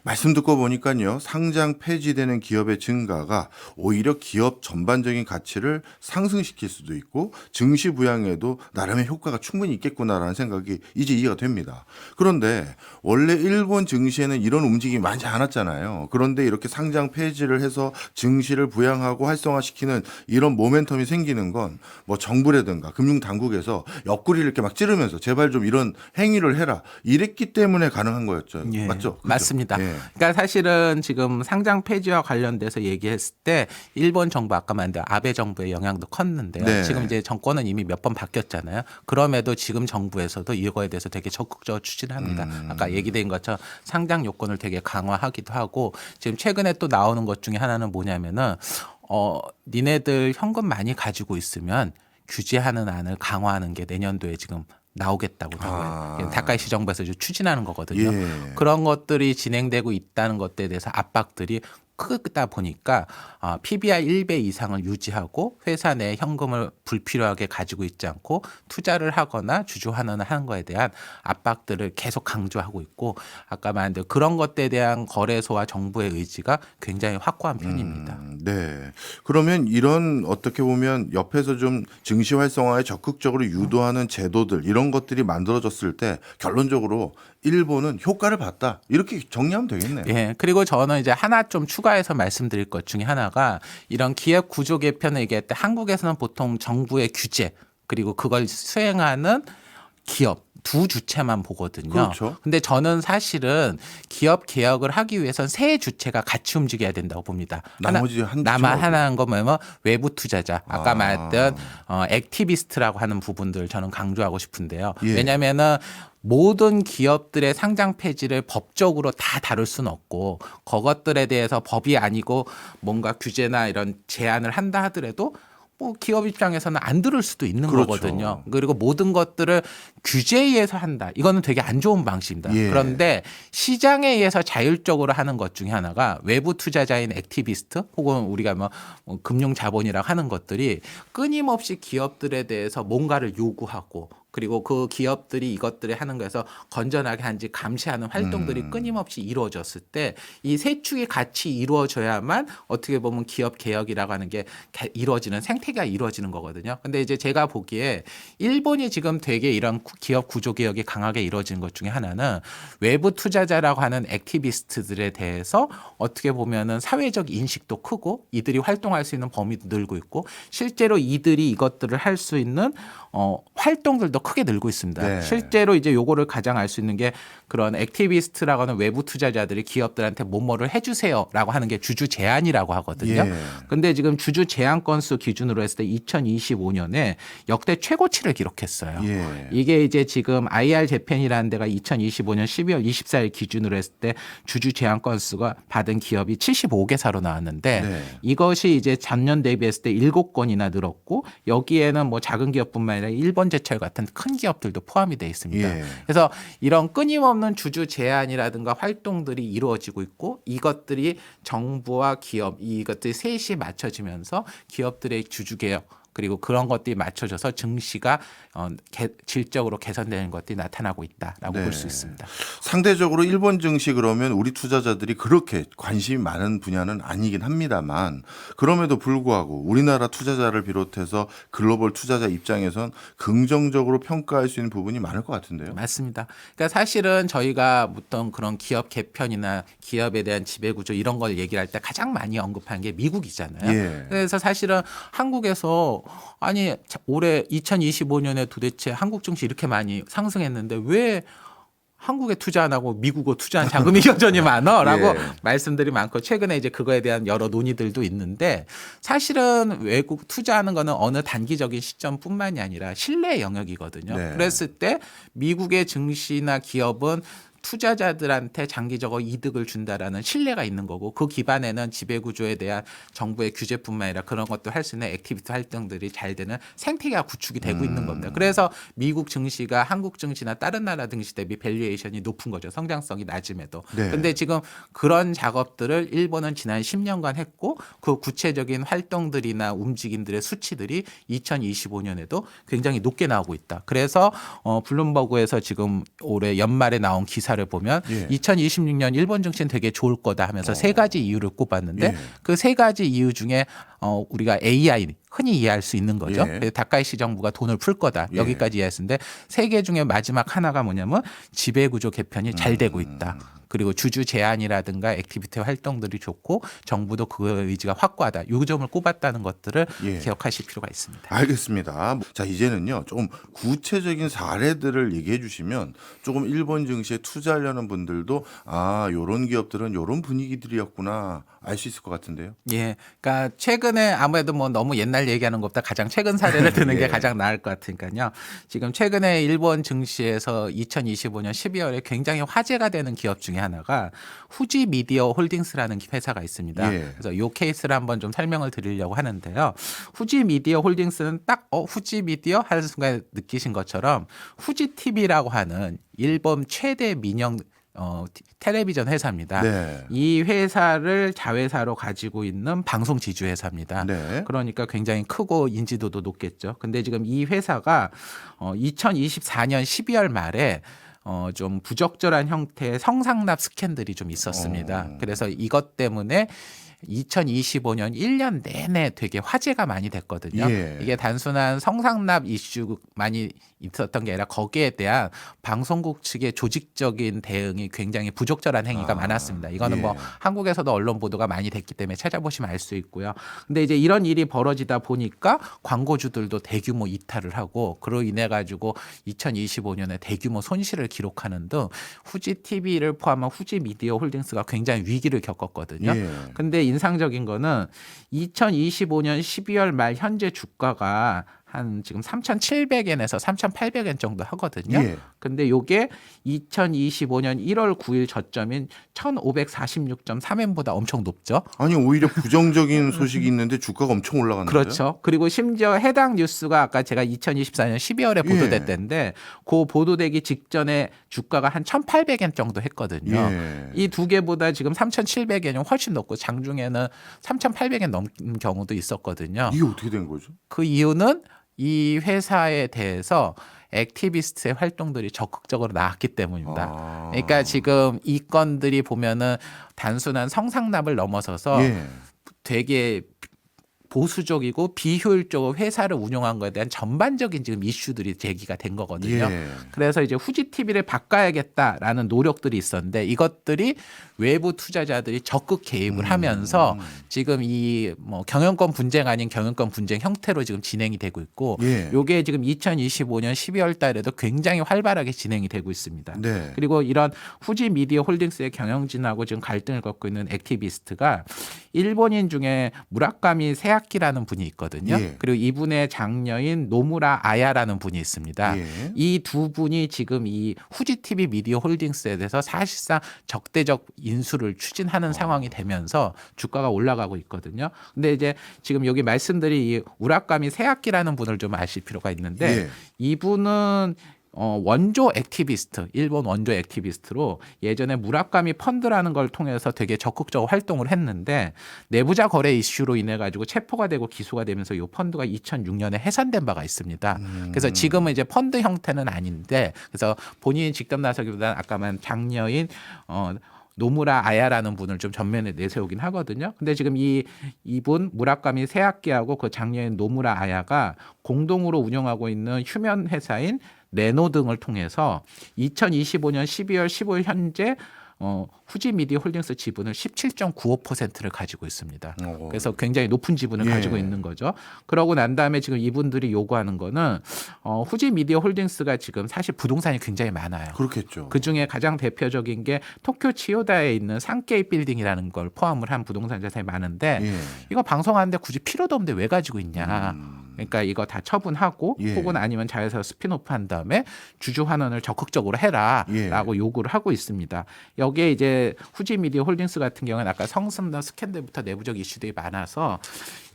Speaker 1: 말씀 듣고 보니까요. 상장 폐지되는 기업의 증가가 오히려 기업 전반적인 가치를 상승시킬 수도 있고 증시 부양에도 나름의 효과가 충분히 있겠구나라는 생각이 이제 이해가 됩니다. 그런데 원래 일본 증시에는 이런 움직임이 많지 않았잖아요. 그런데 이렇게 상장 폐지를 해서 증시를 부양하고 활성화시키는 이런 모멘텀이 생기는 건 뭐 정부라든가 금융당국에서 옆구리를 이렇게 막 찌르면서 제발 좀 이런 행위를 해라. 이랬기 때문에 가능한 거였죠.
Speaker 2: 예,
Speaker 1: 맞죠? 그렇죠?
Speaker 2: 맞습니다.
Speaker 1: 예.
Speaker 2: 그러니까 사실은 지금 상장 폐지와 관련돼서 얘기했을 때 일본 정부 아까 말한 아베 정부의 영향도 컸는데요.
Speaker 1: 네.
Speaker 2: 지금 이제 정권은 이미 몇 번 바뀌었잖아요. 그럼에도 지금 정부에서도 이거에 대해서 되게 적극적으로 추진합니다. 아까 얘기된 것처럼 상장 요건을 되게 강화하기도 하고 지금 최근에 또 나오는 것 중에 하나는 뭐냐면은 니네들 현금 많이 가지고 있으면 규제하는 안을 강화하는 게 내년도에 지금 나오겠다고 다카이시 정부에서 추진하는 거거든요.
Speaker 1: 예.
Speaker 2: 그런 것들이 진행되고 있다는 것에 대해서 압박들이 크다 보니까 PBR 1배 이상을 유지하고 회사 내 현금을 불필요하게 가지고 있지 않고 투자를 하거나 주주환원을 하는 거에 대한 압박들을 계속 강조하고 있고 아까 말한 대로 그런 것들에 대한 거래소와 정부의 의지가 굉장히 확고한 편입니다.
Speaker 1: 네. 그러면 이런 어떻게 보면 옆에서 좀 증시 활성화에 적극적으로 유도하는 제도들 이런 것들이 만들어졌을 때 결론적으로 일본은 효과를 봤다. 이렇게 정리하면 되겠네요.
Speaker 2: 예. 그리고 저는 이제 하나 좀 추가해서 말씀드릴 것 중에 하나가 이런 기업 구조 개편을 얘기할 때 한국에서는 보통 정부의 규제 그리고 그걸 수행하는 기업 두 주체만 보거든요.
Speaker 1: 그렇죠.
Speaker 2: 근데 저는 사실은 기업 개혁을 하기 위해선 세 주체가 같이 움직여야 된다고 봅니다.
Speaker 1: 나머지 한
Speaker 2: 나만
Speaker 1: 주체가
Speaker 2: 하나인 거 뭐냐면 외부 투자자. 아까 말했던 액티비스트라고 하는 부분들 저는 강조하고 싶은데요.
Speaker 1: 예.
Speaker 2: 왜냐면은 모든 기업들의 상장 폐지를 법적으로 다 다룰 수는 없고 그것들에 대해서 법이 아니고 뭔가 규제나 이런 제한을 한다 하더라도 뭐 기업 입장에서는 안 들을 수도 있는
Speaker 1: 그렇죠.
Speaker 2: 거거든요. 그리고 모든 것들을 규제에 의해서 한다. 이거는 되게 안 좋은 방식입니다.
Speaker 1: 예.
Speaker 2: 그런데 시장에 의해서 자율적으로 하는 것 중에 하나가 외부 투자자인 액티비스트 혹은 우리가 뭐 금융 자본이라고 하는 것들이 끊임없이 기업들에 대해서 뭔가를 요구하고 그리고 그 기업들이 이것들을 하는 거에서 건전하게 한지 감시하는 활동들이 끊임없이 이루어졌을 때 이 세 축이 같이 이루어져야만 어떻게 보면 기업 개혁이라고 하는 게 이루어지는 생태계가 이루어지는 거거든요. 근데 이제 제가 보기에 일본이 지금 되게 이런 기업 구조 개혁이 강하게 이루어지는 것 중에 하나는 외부 투자자라고 하는 액티비스트들에 대해서 어떻게 보면은 사회적 인식도 크고 이들이 활동할 수 있는 범위도 늘고 있고 실제로 이들이 이것들을 할 수 있는 활동들도 크게 늘고 있습니다.
Speaker 1: 네.
Speaker 2: 실제로 이제 요거를 가장 알 수 있는 게 그런 액티비스트라고 하는 외부 투자자들이 기업들한테 뭐뭐를 해주세요라고 하는 게 주주 제안이라고 하거든요.
Speaker 1: 예.
Speaker 2: 근데 지금 주주 제안 건수 기준으로 했을 때 2025년에 역대 최고치를 기록했어요.
Speaker 1: 예.
Speaker 2: 이게 이제 지금 IR 재팬이라는 데가 2025년 12월 24일 기준으로 했을 때 주주 제안 건수가 받은 기업이 75개사로 나왔는데
Speaker 1: 네.
Speaker 2: 이것이 이제 전년 대비했을 때 7건이나 늘었고 여기에는 뭐 작은 기업뿐만 아니라 일본제철 같은 큰 기업들도 포함이 되어 있습니다.
Speaker 1: 예.
Speaker 2: 그래서 이런 끊임없는 주주 제안이라든가 활동들이 이루어지고 있고 이것들이 정부와 기업 이것들이 셋이 맞춰지면서 기업들의 주주 개혁 그리고 그런 것들이 맞춰져서 증시가 질적으로 개선되는 것들이 나타나고 있다라고
Speaker 1: 네.
Speaker 2: 볼 수 있습니다.
Speaker 1: 상대적으로 일본 증시 그러면 우리 투자자들이 그렇게 관심이 많은 분야는 아니긴 합니다만 그럼에도 불구하고 우리나라 투자자를 비롯해서 글로벌 투자자 입장에선 긍정적으로 평가할 수 있는 부분이 많을 것 같은데요.
Speaker 2: 맞습니다. 그러니까 사실은 저희가 어떤 그런 기업 개편이나 기업에 대한 지배구조 이런 걸 얘기할 때 가장 많이 언급하는 게 미국이잖아요.
Speaker 1: 예.
Speaker 2: 그래서 사실은 한국에서 아니 올해 2025년에 도대체 한국 증시 이렇게 많이 상승했는데 왜 한국에 투자 안 하고 미국에 투자한 자금이 여전히 많아라고
Speaker 1: 예.
Speaker 2: 말씀들이 많고 최근에 이제 그거에 대한 여러 논의들도 있는데 사실은 외국 투자하는 거는 어느 단기적인 시점뿐만이 아니라 신뢰의 영역이거든요.
Speaker 1: 네.
Speaker 2: 그랬을 때 미국의 증시나 기업은 투자자들한테 장기적으로 이득을 준다라는 신뢰가 있는 거고 그 기반에는 지배구조에 대한 정부의 규제뿐만 아니라 그런 것도 할 수 있는 액티비티 활동들이 잘 되는 생태계가 구축이 되고 있는 겁니다. 그래서 미국 증시가 한국 증시나 다른 나라 증시 대비 밸류에이션이 높은 거죠. 성장성이 낮음에도.
Speaker 1: 네.
Speaker 2: 근데 지금 그런 작업들을 일본은 지난 10년간 했고 그 구체적인 활동들이나 움직임들의 수치들이 2025년에도 굉장히 높게 나오고 있다. 그래서 블룸버그에서 지금 올해 연말에 나온 기사를 보면
Speaker 1: 예.
Speaker 2: 2026년 일본 증시는 되게 좋을 거다 하면서 세 가지 이유를 꼽았는데
Speaker 1: 예.
Speaker 2: 그 세 가지 이유 중에 우리가 AI 흔히 이해할 수 있는 거죠.
Speaker 1: 예.
Speaker 2: 그래서 다카이시 정부가 돈을 풀 거다.
Speaker 1: 예.
Speaker 2: 여기까지 이해했는데 세 개 중에 마지막 하나가 뭐냐면 지배구조 개편이 잘 되고 있다. 그리고 주주 제한이라든가 액티비티 활동들이 좋고 정부도 그 의지가 확고하다. 이 점을 꼽았다는 것들을
Speaker 1: 예.
Speaker 2: 기억하실 필요가 있습니다.
Speaker 1: 알겠습니다. 자, 이제는요, 조금 구체적인 사례들을 얘기해 주시면 조금 일본 증시에 투자하려는 분들도 아, 요런 기업들은 요런 분위기들이었구나 알 수 있을 것 같은데요.
Speaker 2: 예. 그러니까 최근에 아무래도 뭐 너무 옛날 얘기하는 것보다 가장 최근 사례를 드는
Speaker 1: 예.
Speaker 2: 게 가장 나을 것 같으니까요. 지금 최근에 일본 증시에서 2025년 12월에 굉장히 화제가 되는 기업 중에 하나가 후지 미디어 홀딩스라는 회사가 있습니다.
Speaker 1: 예.
Speaker 2: 그래서 이 케이스를 한번 좀 설명을 드리려고 하는데요. 후지 미디어 홀딩스는 딱 후지 미디어 하는 순간 느끼신 것처럼 후지 TV라고 하는 일본 최대 민영 텔레비전 회사입니다.
Speaker 1: 네.
Speaker 2: 이 회사를 자회사로 가지고 있는 방송 지주 회사입니다.
Speaker 1: 네.
Speaker 2: 그러니까 굉장히 크고 인지도도 높겠죠. 근데 지금 이 회사가 2024년 12월 말에 좀 부적절한 형태의 성상납 스캔들이 좀 있었습니다. 그래서 이것 때문에 2025년 1년 내내 되게 화제가 많이 됐거든요.
Speaker 1: 예.
Speaker 2: 이게 단순한 성상납 이슈 많이 있었던 게 아니라 거기에 대한 방송국 측의 조직적인 대응이 굉장히 부적절한 행위가 많았습니다. 이거는
Speaker 1: 예.
Speaker 2: 뭐 한국에서도 언론 보도가 많이 됐기 때문에 찾아보시면 알 수 있고요. 근데 이제 이런 일이 벌어지다 보니까 광고주들도 대규모 이탈을 하고 그로 인해 가지고 2025년에 대규모 손실을 기록하는 등 후지 TV를 포함한 후지 미디어 홀딩스가 굉장히 위기를 겪었거든요.
Speaker 1: 예.
Speaker 2: 근데 인상적인 거는 2025년 12월 말 현재 주가가 한 지금 3,700엔에서 3,800엔 정도 하거든요.
Speaker 1: 예.
Speaker 2: 근데 요게 2025년 1월 9일 저점인 1,546.3엔보다 엄청 높죠.
Speaker 1: 아니 오히려 부정적인 소식이 있는데 주가가 엄청 올라갔는데요.
Speaker 2: 그렇죠. 그리고 심지어 해당 뉴스가 아까 제가 2024년 12월에 보도됐던데 그 보도되기 직전에 주가가 한 1,800엔 정도 했거든요.
Speaker 1: 예.
Speaker 2: 이 두 개보다 지금 3,700엔이 훨씬 높고 장중에는 3,800엔 넘는 경우도 있었거든요.
Speaker 1: 이게 어떻게 된 거죠?
Speaker 2: 그 이유는 이 회사에 대해서 액티비스트의 활동들이 적극적으로 나왔기 때문입니다. 그러니까 지금 이 건들이 보면은 단순한 성상납을 넘어서서
Speaker 1: 예.
Speaker 2: 되게 보수적이고 비효율적으로 회사를 운영한 거에 대한 전반적인 지금 이슈들이 제기가 된 거거든요.
Speaker 1: 예.
Speaker 2: 그래서 이제 후지 TV를 바꿔야겠다라는 노력들이 있었는데 이것들이 외부 투자자들이 적극 개입을 하면서 지금 이 뭐 경영권 분쟁 아닌 경영권 분쟁 형태로 지금 진행이 되고 있고
Speaker 1: 예.
Speaker 2: 요게 지금 2025년 12월 달에도 굉장히 활발하게 진행이 되고 있습니다.
Speaker 1: 네.
Speaker 2: 그리고 이런 후지 미디어 홀딩스의 경영진하고 지금 갈등을 겪고 있는 액티비스트가 일본인 중에 무라카미 세아키라는 분이 있거든요.
Speaker 1: 예.
Speaker 2: 그리고 이분의 장녀인 노무라 아야라는 분이 있습니다.
Speaker 1: 예.
Speaker 2: 이 두 분이 지금 이 후지 TV 미디어 홀딩스에 대해서 사실상 적대적 인수를 추진하는 상황이 되면서 주가가 올라가고 있거든요. 근데 이제 지금 여기 말씀드린 이 우라카미 세아키라는 분을 좀 아실 필요가 있는데
Speaker 1: 예.
Speaker 2: 이분은 원조 액티비스트, 일본 원조 액티비스트로 예전에 무라카미 펀드라는 걸 통해서 되게 적극적으로 활동을 했는데 내부자 거래 이슈로 인해 가지고 체포가 되고 기소가 되면서 이 펀드가 2006년에 해산된 바가 있습니다. 그래서 지금은 이제 펀드 형태는 아닌데 그래서 본인이 직접 나서기보다는 아까 말한 장녀인 노무라 아야라는 분을 좀 전면에 내세우긴 하거든요. 근데 지금 이분 무라카미 세아키하고 그 장녀인 노무라 아야가 공동으로 운영하고 있는 휴면 회사인 레노 등을 통해서 2025년 12월 15일 현재 후지 미디어 홀딩스 지분을 17.95%를 가지고 있습니다. 그래서 굉장히 높은 지분을
Speaker 1: 예.
Speaker 2: 가지고 있는 거죠. 그러고 난 다음에 지금 이분들이 요구하는 거는 후지 미디어 홀딩스가 지금 사실 부동산이 굉장히 많아요.
Speaker 1: 그렇겠죠.
Speaker 2: 그 중에 가장 대표적인 게 도쿄 치요다에 있는 산케이 빌딩이라는 걸 포함을 한 부동산 자산이 많은데
Speaker 1: 예.
Speaker 2: 이거 방송하는데 굳이 필요도 없는데 왜 가지고 있냐. 그러니까 이거 다 처분하고
Speaker 1: 예.
Speaker 2: 혹은 아니면 자회사 스피노프 한 다음에 주주 환원을 적극적으로 해라라고
Speaker 1: 예.
Speaker 2: 요구를 하고 있습니다. 여기에 이제 후지 미디어 홀딩스 같은 경우는 아까 성승나 스캔들부터 내부적 이슈들이 많아서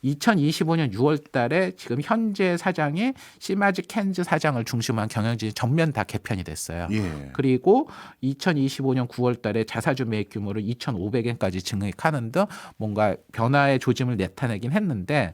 Speaker 2: 2025년 6월 달에 지금 현재 사장이 시마즈 켄즈 사장을 중심으로 한 경영진이 전면 다 개편이 됐어요.
Speaker 1: 예.
Speaker 2: 그리고 2025년 9월 달에 자사주 매입 규모를 2,500엔까지 증액하는 등 뭔가 변화의 조짐을 나타내긴 했는데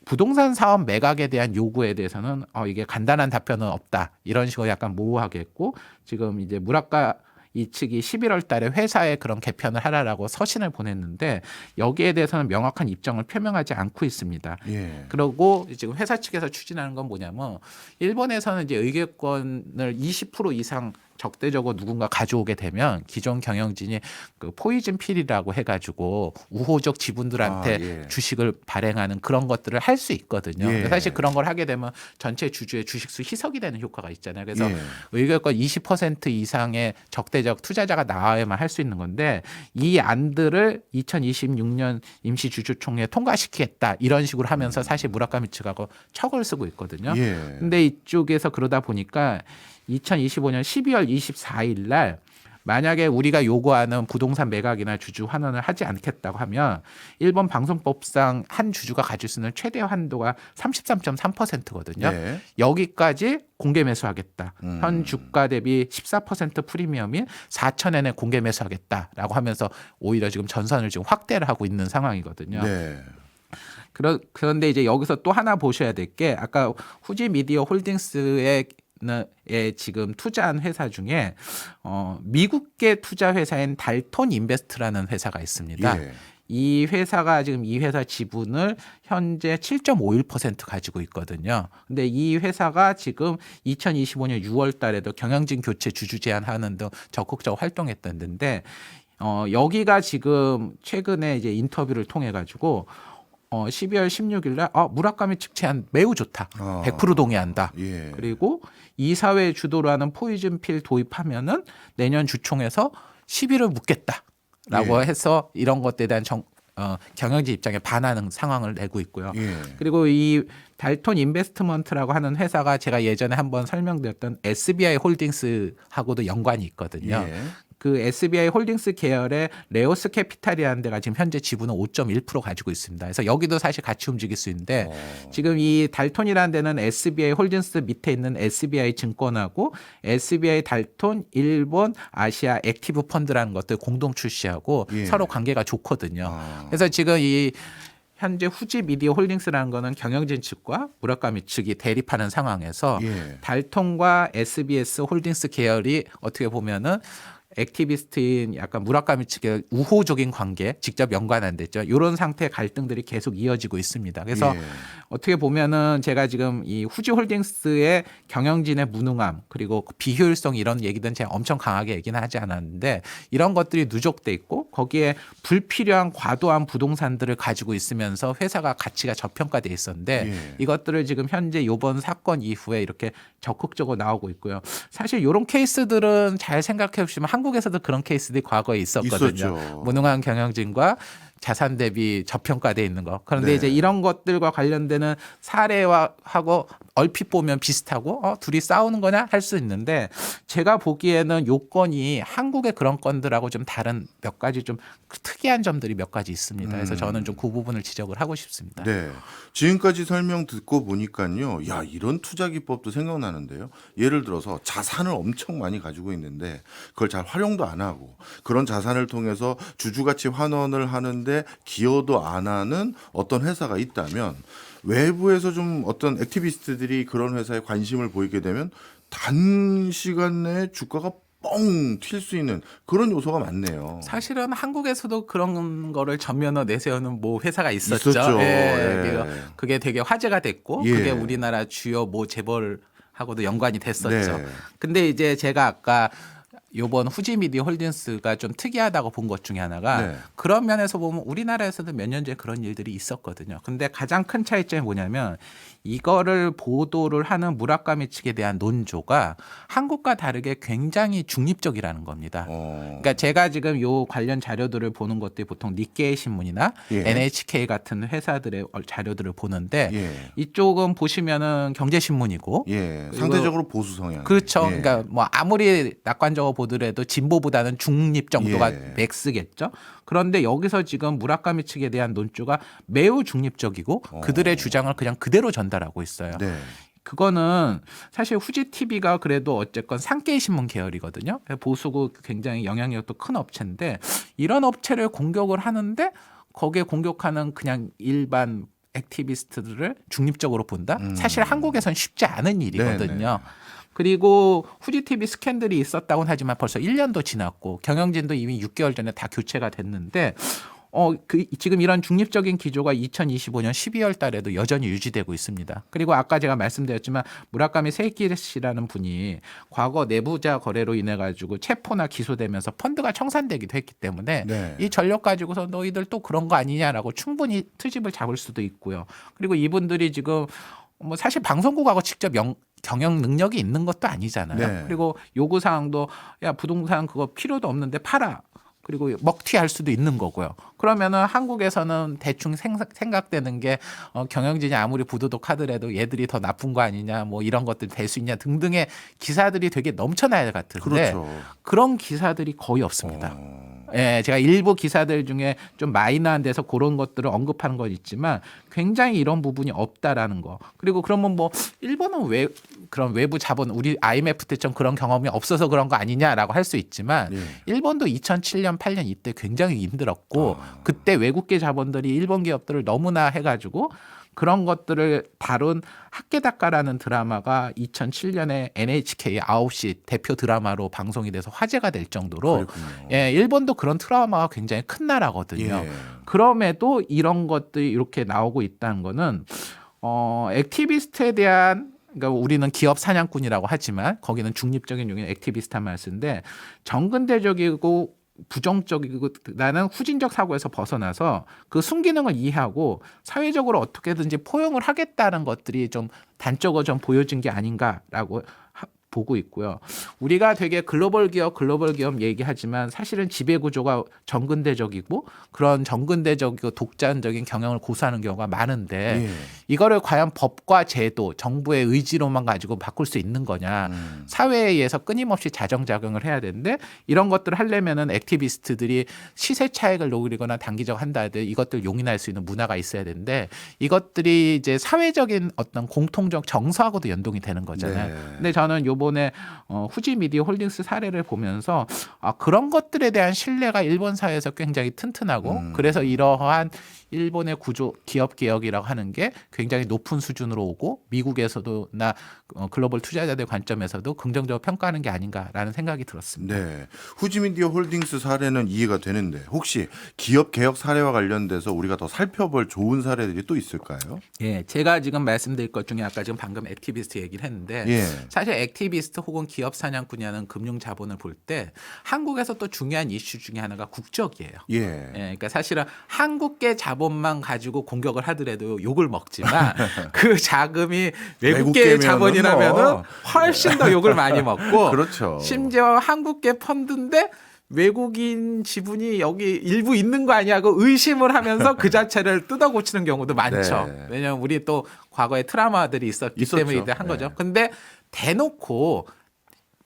Speaker 2: 부동산 사업 매각에 대한 요구에 대해서는 이게 간단한 답변은 없다. 이런 식으로 약간 모호하게 했고 지금 이제 무라카 이 측이 11월 달에 회사에 그런 개편을 하라라고 서신을 보냈는데 여기에 대해서는 명확한 입장을 표명하지 않고 있습니다.
Speaker 1: 예.
Speaker 2: 그리고 지금 회사 측에서 추진하는 건 뭐냐면 일본에서는 이제 의결권을 20% 이상 적대적으로 누군가 가져오게 되면 기존 경영진이 그 포이즌 필이라고 해가지고 우호적 지분들한테
Speaker 1: 예.
Speaker 2: 주식을 발행하는 그런 것들을 할 수 있거든요.
Speaker 1: 예.
Speaker 2: 사실 그런 걸 하게 되면 전체 주주의 주식수 희석이 되는 효과가 있잖아요. 그래서
Speaker 1: 예.
Speaker 2: 의결권 20% 이상의 적대적 투자자가 나와야만 할 수 있는 건데 이 안들을 2026년 임시주주총회에 통과시키겠다 이런 식으로 하면서 사실 무라카미 측하고 척을 쓰고 있거든요.
Speaker 1: 예.
Speaker 2: 근데 이쪽에서 그러다 보니까 2025년 12월 24일 날 만약에 우리가 요구하는 부동산 매각이나 주주 환원을 하지 않겠다고 하면 일본 방송법상 한 주주가 가질 수 있는 최대 한도가 33.3%거든요.
Speaker 1: 네.
Speaker 2: 여기까지 공개 매수하겠다. 현 주가 대비 14% 프리미엄인 4,000엔에 공개 매수하겠다라고 하면서 오히려 지금 전선을 지금 확대를 하고 있는 상황이거든요.
Speaker 1: 네.
Speaker 2: 그런데 이제 여기서 또 하나 보셔야 될 게 아까 후지 미디어 홀딩스의 지금 투자한 회사 중에 미국계 투자 회사인 달톤 인베스트라는 회사가 있습니다.
Speaker 1: 예.
Speaker 2: 이 회사가 지금 이 회사 지분을 현재 7.51% 가지고 있거든요. 근데 이 회사가 지금 2025년 6월 달에도 경영진 교체 주주 제한하는 등 적극적으로 활동했던데 여기가 지금 최근에 이제 인터뷰를 통해 가지고 12월 16일 날 무라카미 측 제안 매우 좋다. 100% 동의한다.
Speaker 1: 예.
Speaker 2: 그리고 이사회 주도로 하는 포이즌 필 도입하면은 내년 주총에서 시비를 묻겠다라고
Speaker 1: 예.
Speaker 2: 해서 이런 것에 대한 경영진 입장에 반하는 상황을 내고 있고요.
Speaker 1: 예.
Speaker 2: 그리고 이 달톤 인베스트먼트라고 하는 회사가 제가 예전에 한번 설명드렸던 SBI 홀딩스하고도 연관이 있거든요.
Speaker 1: 예.
Speaker 2: 그 SBI 홀딩스 계열의 레오스 캐피탈이라는 데가 지금 현재 지분은 5.1% 가지고 있습니다. 그래서 여기도 사실 같이 움직일 수 있는데 지금 이 달톤이라는 데는 SBI 홀딩스 밑에 있는 SBI 증권하고 SBI 달톤 일본 아시아 액티브 펀드라는 것들 공동 출시하고
Speaker 1: 예.
Speaker 2: 서로 관계가 좋거든요. 그래서 지금 이 현재 후지 미디어 홀딩스라는 거는 경영진 측과 무라카미 측이 대립하는 상황에서
Speaker 1: 예.
Speaker 2: 달통과 SBS 홀딩스 계열이 어떻게 보면은 액티비스트인 약간 무라카미 측의 우호적인 관계 직접 연관 안 됐죠. 이런 상태의 갈등들이 계속 이어지고 있습니다. 그래서
Speaker 1: 예.
Speaker 2: 어떻게 보면은 제가 지금 이 후지 홀딩스의 경영진의 무능함 그리고 비효율성 이런 얘기들은 제가 엄청 강하게 얘기는 하지 않았는데 이런 것들이 누적돼 있고 거기에 불필요한 과도한 부동산들을 가지고 있으면서 회사가 가치가 저평가돼 있었는데
Speaker 1: 예.
Speaker 2: 이것들을 지금 현재 이번 사건 이후에 이렇게 적극적으로 나오고 있고요. 사실 이런 케이스들은 잘 생각해 보시면 한국에서도 그런 케이스들이 과거에 있었거든요.
Speaker 1: 있었죠.
Speaker 2: 무능한 경영진과 자산 대비 저평가돼 있는 거. 그런데
Speaker 1: 네.
Speaker 2: 이제 이런 것들과 관련되는 사례하고 얼핏 보면 비슷하고 둘이 싸우는 거냐 할 수 있는데 제가 보기에는 요건이 한국의 그런 건들하고 좀 다른 몇 가지 좀 특이한 점들이 몇 가지 있습니다. 그래서 저는 좀 그 부분을 지적을 하고 싶습니다.
Speaker 1: 네. 지금까지 설명 듣고 보니까요. 야, 이런 투자 기법도 생각나는데요. 예를 들어서 자산을 엄청 많이 가지고 있는데 그걸 잘 활용도 안 하고 그런 자산을 통해서 주주가치 환원을 하는데 기여도 안 하는 어떤 회사가 있다면 외부에서 좀 어떤 액티비스트들이 그런 회사에 관심을 보이게 되면 단시간 내에 주가가 뻥 튈 수 있는 그런 요소가 많네요.
Speaker 2: 사실은 한국에서도 그런 거를 전면으로 내세우는 뭐 회사가 있었죠.
Speaker 1: 있었죠.
Speaker 2: 예.
Speaker 1: 예.
Speaker 2: 그게 되게 화제가 됐고
Speaker 1: 예.
Speaker 2: 그게 우리나라 주요 뭐 재벌하고도 연관이 됐었죠.
Speaker 1: 네.
Speaker 2: 근데 이제 제가 아까 요번 후지미디어 홀딩스가 좀 특이하다고 본 것 중에 하나가
Speaker 1: 네.
Speaker 2: 그런 면에서 보면 우리나라에서도 몇 년 전에 그런 일들이 있었거든요. 근데 가장 큰 차이점이 뭐냐면 이거를 보도를 하는 무라카미 측에 대한 논조가 한국과 다르게 굉장히 중립적이라는 겁니다. 그러니까 제가 지금 요 관련 자료들을 보는 것들이 보통 니케이 신문이나
Speaker 1: 예.
Speaker 2: NHK 같은 회사들의 자료들을 보는데
Speaker 1: 예.
Speaker 2: 이쪽은 보시면은 경제신문이고
Speaker 1: 예.
Speaker 2: 그리고
Speaker 1: 상대적으로 보수 성향.
Speaker 2: 그렇죠.
Speaker 1: 예.
Speaker 2: 그러니까 뭐 아무리 낙관적으로 보더라도 진보보다는 중립 정도가
Speaker 1: 예.
Speaker 2: 맥스겠죠. 그런데 여기서 지금 무라카미 측에 대한 논조가 매우 중립적이고 그들의 주장을 그냥 그대로 전달하고 있어요.
Speaker 1: 네.
Speaker 2: 그거는 사실 후지 TV가 그래도 어쨌건 산케이 신문 계열이거든요. 보수고 굉장히 영향력도 큰 업체인데 이런 업체를 공격을 하는데 거기에 공격하는 그냥 일반 액티비스트들을 중립적으로 본다? 사실 한국에선 쉽지 않은 일이거든요.
Speaker 1: 네네.
Speaker 2: 그리고 후지TV 스캔들이 있었다고는 하지만 벌써 1년도 지났고 경영진도 이미 6개월 전에 다 교체가 됐는데 지금 이런 중립적인 기조가 2025년 12월 달에도 여전히 유지되고 있습니다. 그리고 아까 제가 말씀드렸지만 무라카미 세이키시라는 분이 과거 내부자 거래로 인해 가지고 체포나 기소되면서 펀드가 청산되기도 했기 때문에
Speaker 1: 네.
Speaker 2: 이 전력 가지고서 너희들 또 그런 거 아니냐라고 충분히 트집을 잡을 수도 있고요. 그리고 이분들이 지금 뭐 사실 방송국하고 직접 경영 능력이 있는 것도 아니잖아요.
Speaker 1: 네.
Speaker 2: 그리고 요구 사항도 야 부동산 그거 필요도 없는데 팔아. 그리고 먹튀할 수도 있는 거고요. 그러면은 한국에서는 대충 생각되는 게 경영진이 아무리 부도덕하더라도 얘들이 더 나쁜 거 아니냐, 뭐 이런 것들 될 수 있냐 등등의 기사들이 되게 넘쳐나야 같은데
Speaker 1: 그렇죠.
Speaker 2: 그런 기사들이 거의 없습니다. 예, 제가 일부 기사들 중에 좀 마이너한 데서 그런 것들을 언급하는 건 있지만 굉장히 이런 부분이 없다라는 거. 그리고 그러면 뭐 일본은 왜 그런 외부 자본 우리 IMF 때처럼 그런 경험이 없어서 그런 거 아니냐라고 할 수 있지만
Speaker 1: 예.
Speaker 2: 일본도 2007년 8년 이때 굉장히 힘들었고 그때 외국계 자본들이 일본 기업들을 너무나 해가지고 그런 것들을 다룬 학계다카라는 드라마가 2007년에 NHK 9시 대표 드라마로 방송이 돼서 화제가 될 정도로
Speaker 1: 그렇군요.
Speaker 2: 예, 일본도 그런 트라우마가 굉장히 큰 나라거든요.
Speaker 1: 예.
Speaker 2: 그럼에도 이런 것들이 이렇게 나오고 있다는 거는 액티비스트에 대한 그러니까 우리는 기업 사냥꾼이라고 하지만 거기는 중립적인 용인 액티비스트란 말 쓰는데 정근대적이고 부정적이고 나는 후진적 사고에서 벗어나서 그 순기능을 이해하고 사회적으로 어떻게든지 포용을 하겠다는 것들이 좀 단적으로 좀 보여진 게 아닌가라고 보고 있고요. 우리가 되게 글로벌 기업 얘기하지만 사실은 지배 구조가 정근대적이고 그런 정근대적이고 독단적인 경영을 고수하는 경우가 많은데
Speaker 1: 예.
Speaker 2: 이거를 과연 법과 제도, 정부의 의지로만 가지고 바꿀 수 있는 거냐. 사회에 의해서 끊임없이 자정작용을 해야 되는데 이런 것들을 하려면은 액티비스트들이 시세 차익을 노리거나 단기적 한다 하듯 이것들 용인할 수 있는 문화가 있어야 되는데 이것들이 이제 사회적인 어떤 공통적 정서하고도 연동이 되는 거잖아요.
Speaker 1: 네.
Speaker 2: 근데 저는 요번 일본의 후지 미디어 홀딩스 사례를 보면서 그런 것들에 대한 신뢰가 일본 사회에서 굉장히 튼튼하고 그래서 이러한 일본의 구조 기업 개혁이라고 하는 게 굉장히 높은 수준으로 오고 미국에서도나 글로벌 투자자들 관점에서도 긍정적으로 평가하는 게 아닌가라는 생각이 들었습니다.
Speaker 1: 네. 후지미디어 홀딩스 사례는 이해가 되는데 혹시 기업 개혁 사례와 관련돼서 우리가 더 살펴볼 좋은 사례들이 또 있을까요?
Speaker 2: 예, 제가 지금 말씀드릴 것 중에 아까 지금 방금 액티비스트 얘기를 했는데
Speaker 1: 예.
Speaker 2: 사실 액티비스트 혹은 기업 사냥꾼이라는 금융 자본을 볼 때 한국에서 또 중요한 이슈 중에 하나가 국적이에요.
Speaker 1: 예.
Speaker 2: 예, 그러니까 사실은 한국계 자본만 가지고 공격을 하더라도 욕을 먹지만 그 자금이 외국계
Speaker 1: 외국계면은
Speaker 2: 자본이라면은
Speaker 1: 뭐.
Speaker 2: 훨씬 더 욕을 많이 먹고
Speaker 1: 그렇죠.
Speaker 2: 심지어 한국계 펀드인데 외국인 지분이 여기 일부 있는 거 아니냐고 의심을 하면서 그 자체를 뜯어고치는 경우도 많죠.
Speaker 1: 네.
Speaker 2: 왜냐하면 우리 또 과거에 트라우마들이 있었기
Speaker 1: 있었죠.
Speaker 2: 때문에 이때 한 거죠.
Speaker 1: 네.
Speaker 2: 근데 대놓고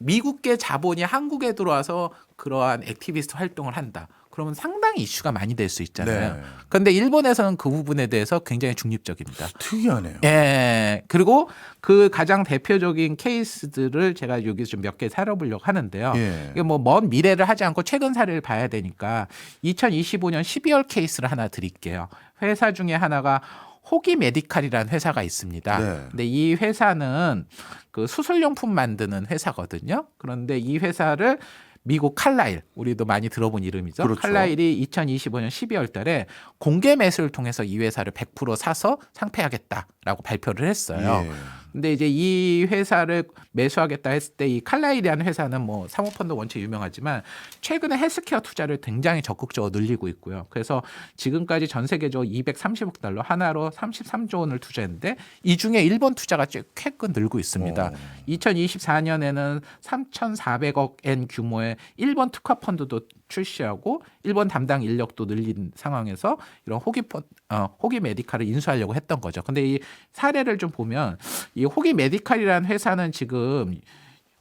Speaker 2: 미국계 자본이 한국에 들어와서 그러한 액티비스트 활동을 한다. 그러면 상당히 이슈가 많이 될 수 있잖아요.
Speaker 1: 네.
Speaker 2: 그런데 일본에서는 그 부분에 대해서 굉장히 중립적입니다.
Speaker 1: 특이하네요.
Speaker 2: 예. 그리고 그 가장 대표적인 케이스들을 제가 여기서 좀 몇 개 살펴보려고 하는데요.
Speaker 1: 예.
Speaker 2: 이게 뭐 먼 미래를 하지 않고 최근 사례를 봐야 되니까 2025년 12월 케이스를 하나 드릴게요. 회사 중에 하나가 호기 메디칼이라는 회사가 있습니다.
Speaker 1: 네.
Speaker 2: 근데 이 회사는 그 수술용품 만드는 회사거든요. 그런데 이 회사를 미국 칼라일, 우리도 많이 들어본 이름이죠.
Speaker 1: 그렇죠.
Speaker 2: 칼라일이 2025년 12월 달에 공개 매수를 통해서 이 회사를 100% 사서 상폐하겠다라고 발표를 했어요.
Speaker 1: 예.
Speaker 2: 근데 이제 이 회사를 매수하겠다 했을 때 이 칼라일이라는 회사는 뭐 사모펀드 원체 유명하지만 최근에 헬스케어 투자를 굉장히 적극적으로 늘리고 있고요. 그래서 지금까지 전 세계적으로 230억 달러 하나로 33조 원을 투자했는데 이 중에 일본 투자가 꽤 늘고 있습니다. 2024년에는 3,400억 엔 규모의 일본 특화 펀드도 출시하고 일본 담당 인력도 늘린 상황에서 이런 호기 메디칼을 인수하려고 했던 거죠. 근데 이 사례를 좀 보면 이 호기 메디칼이라는 회사는 지금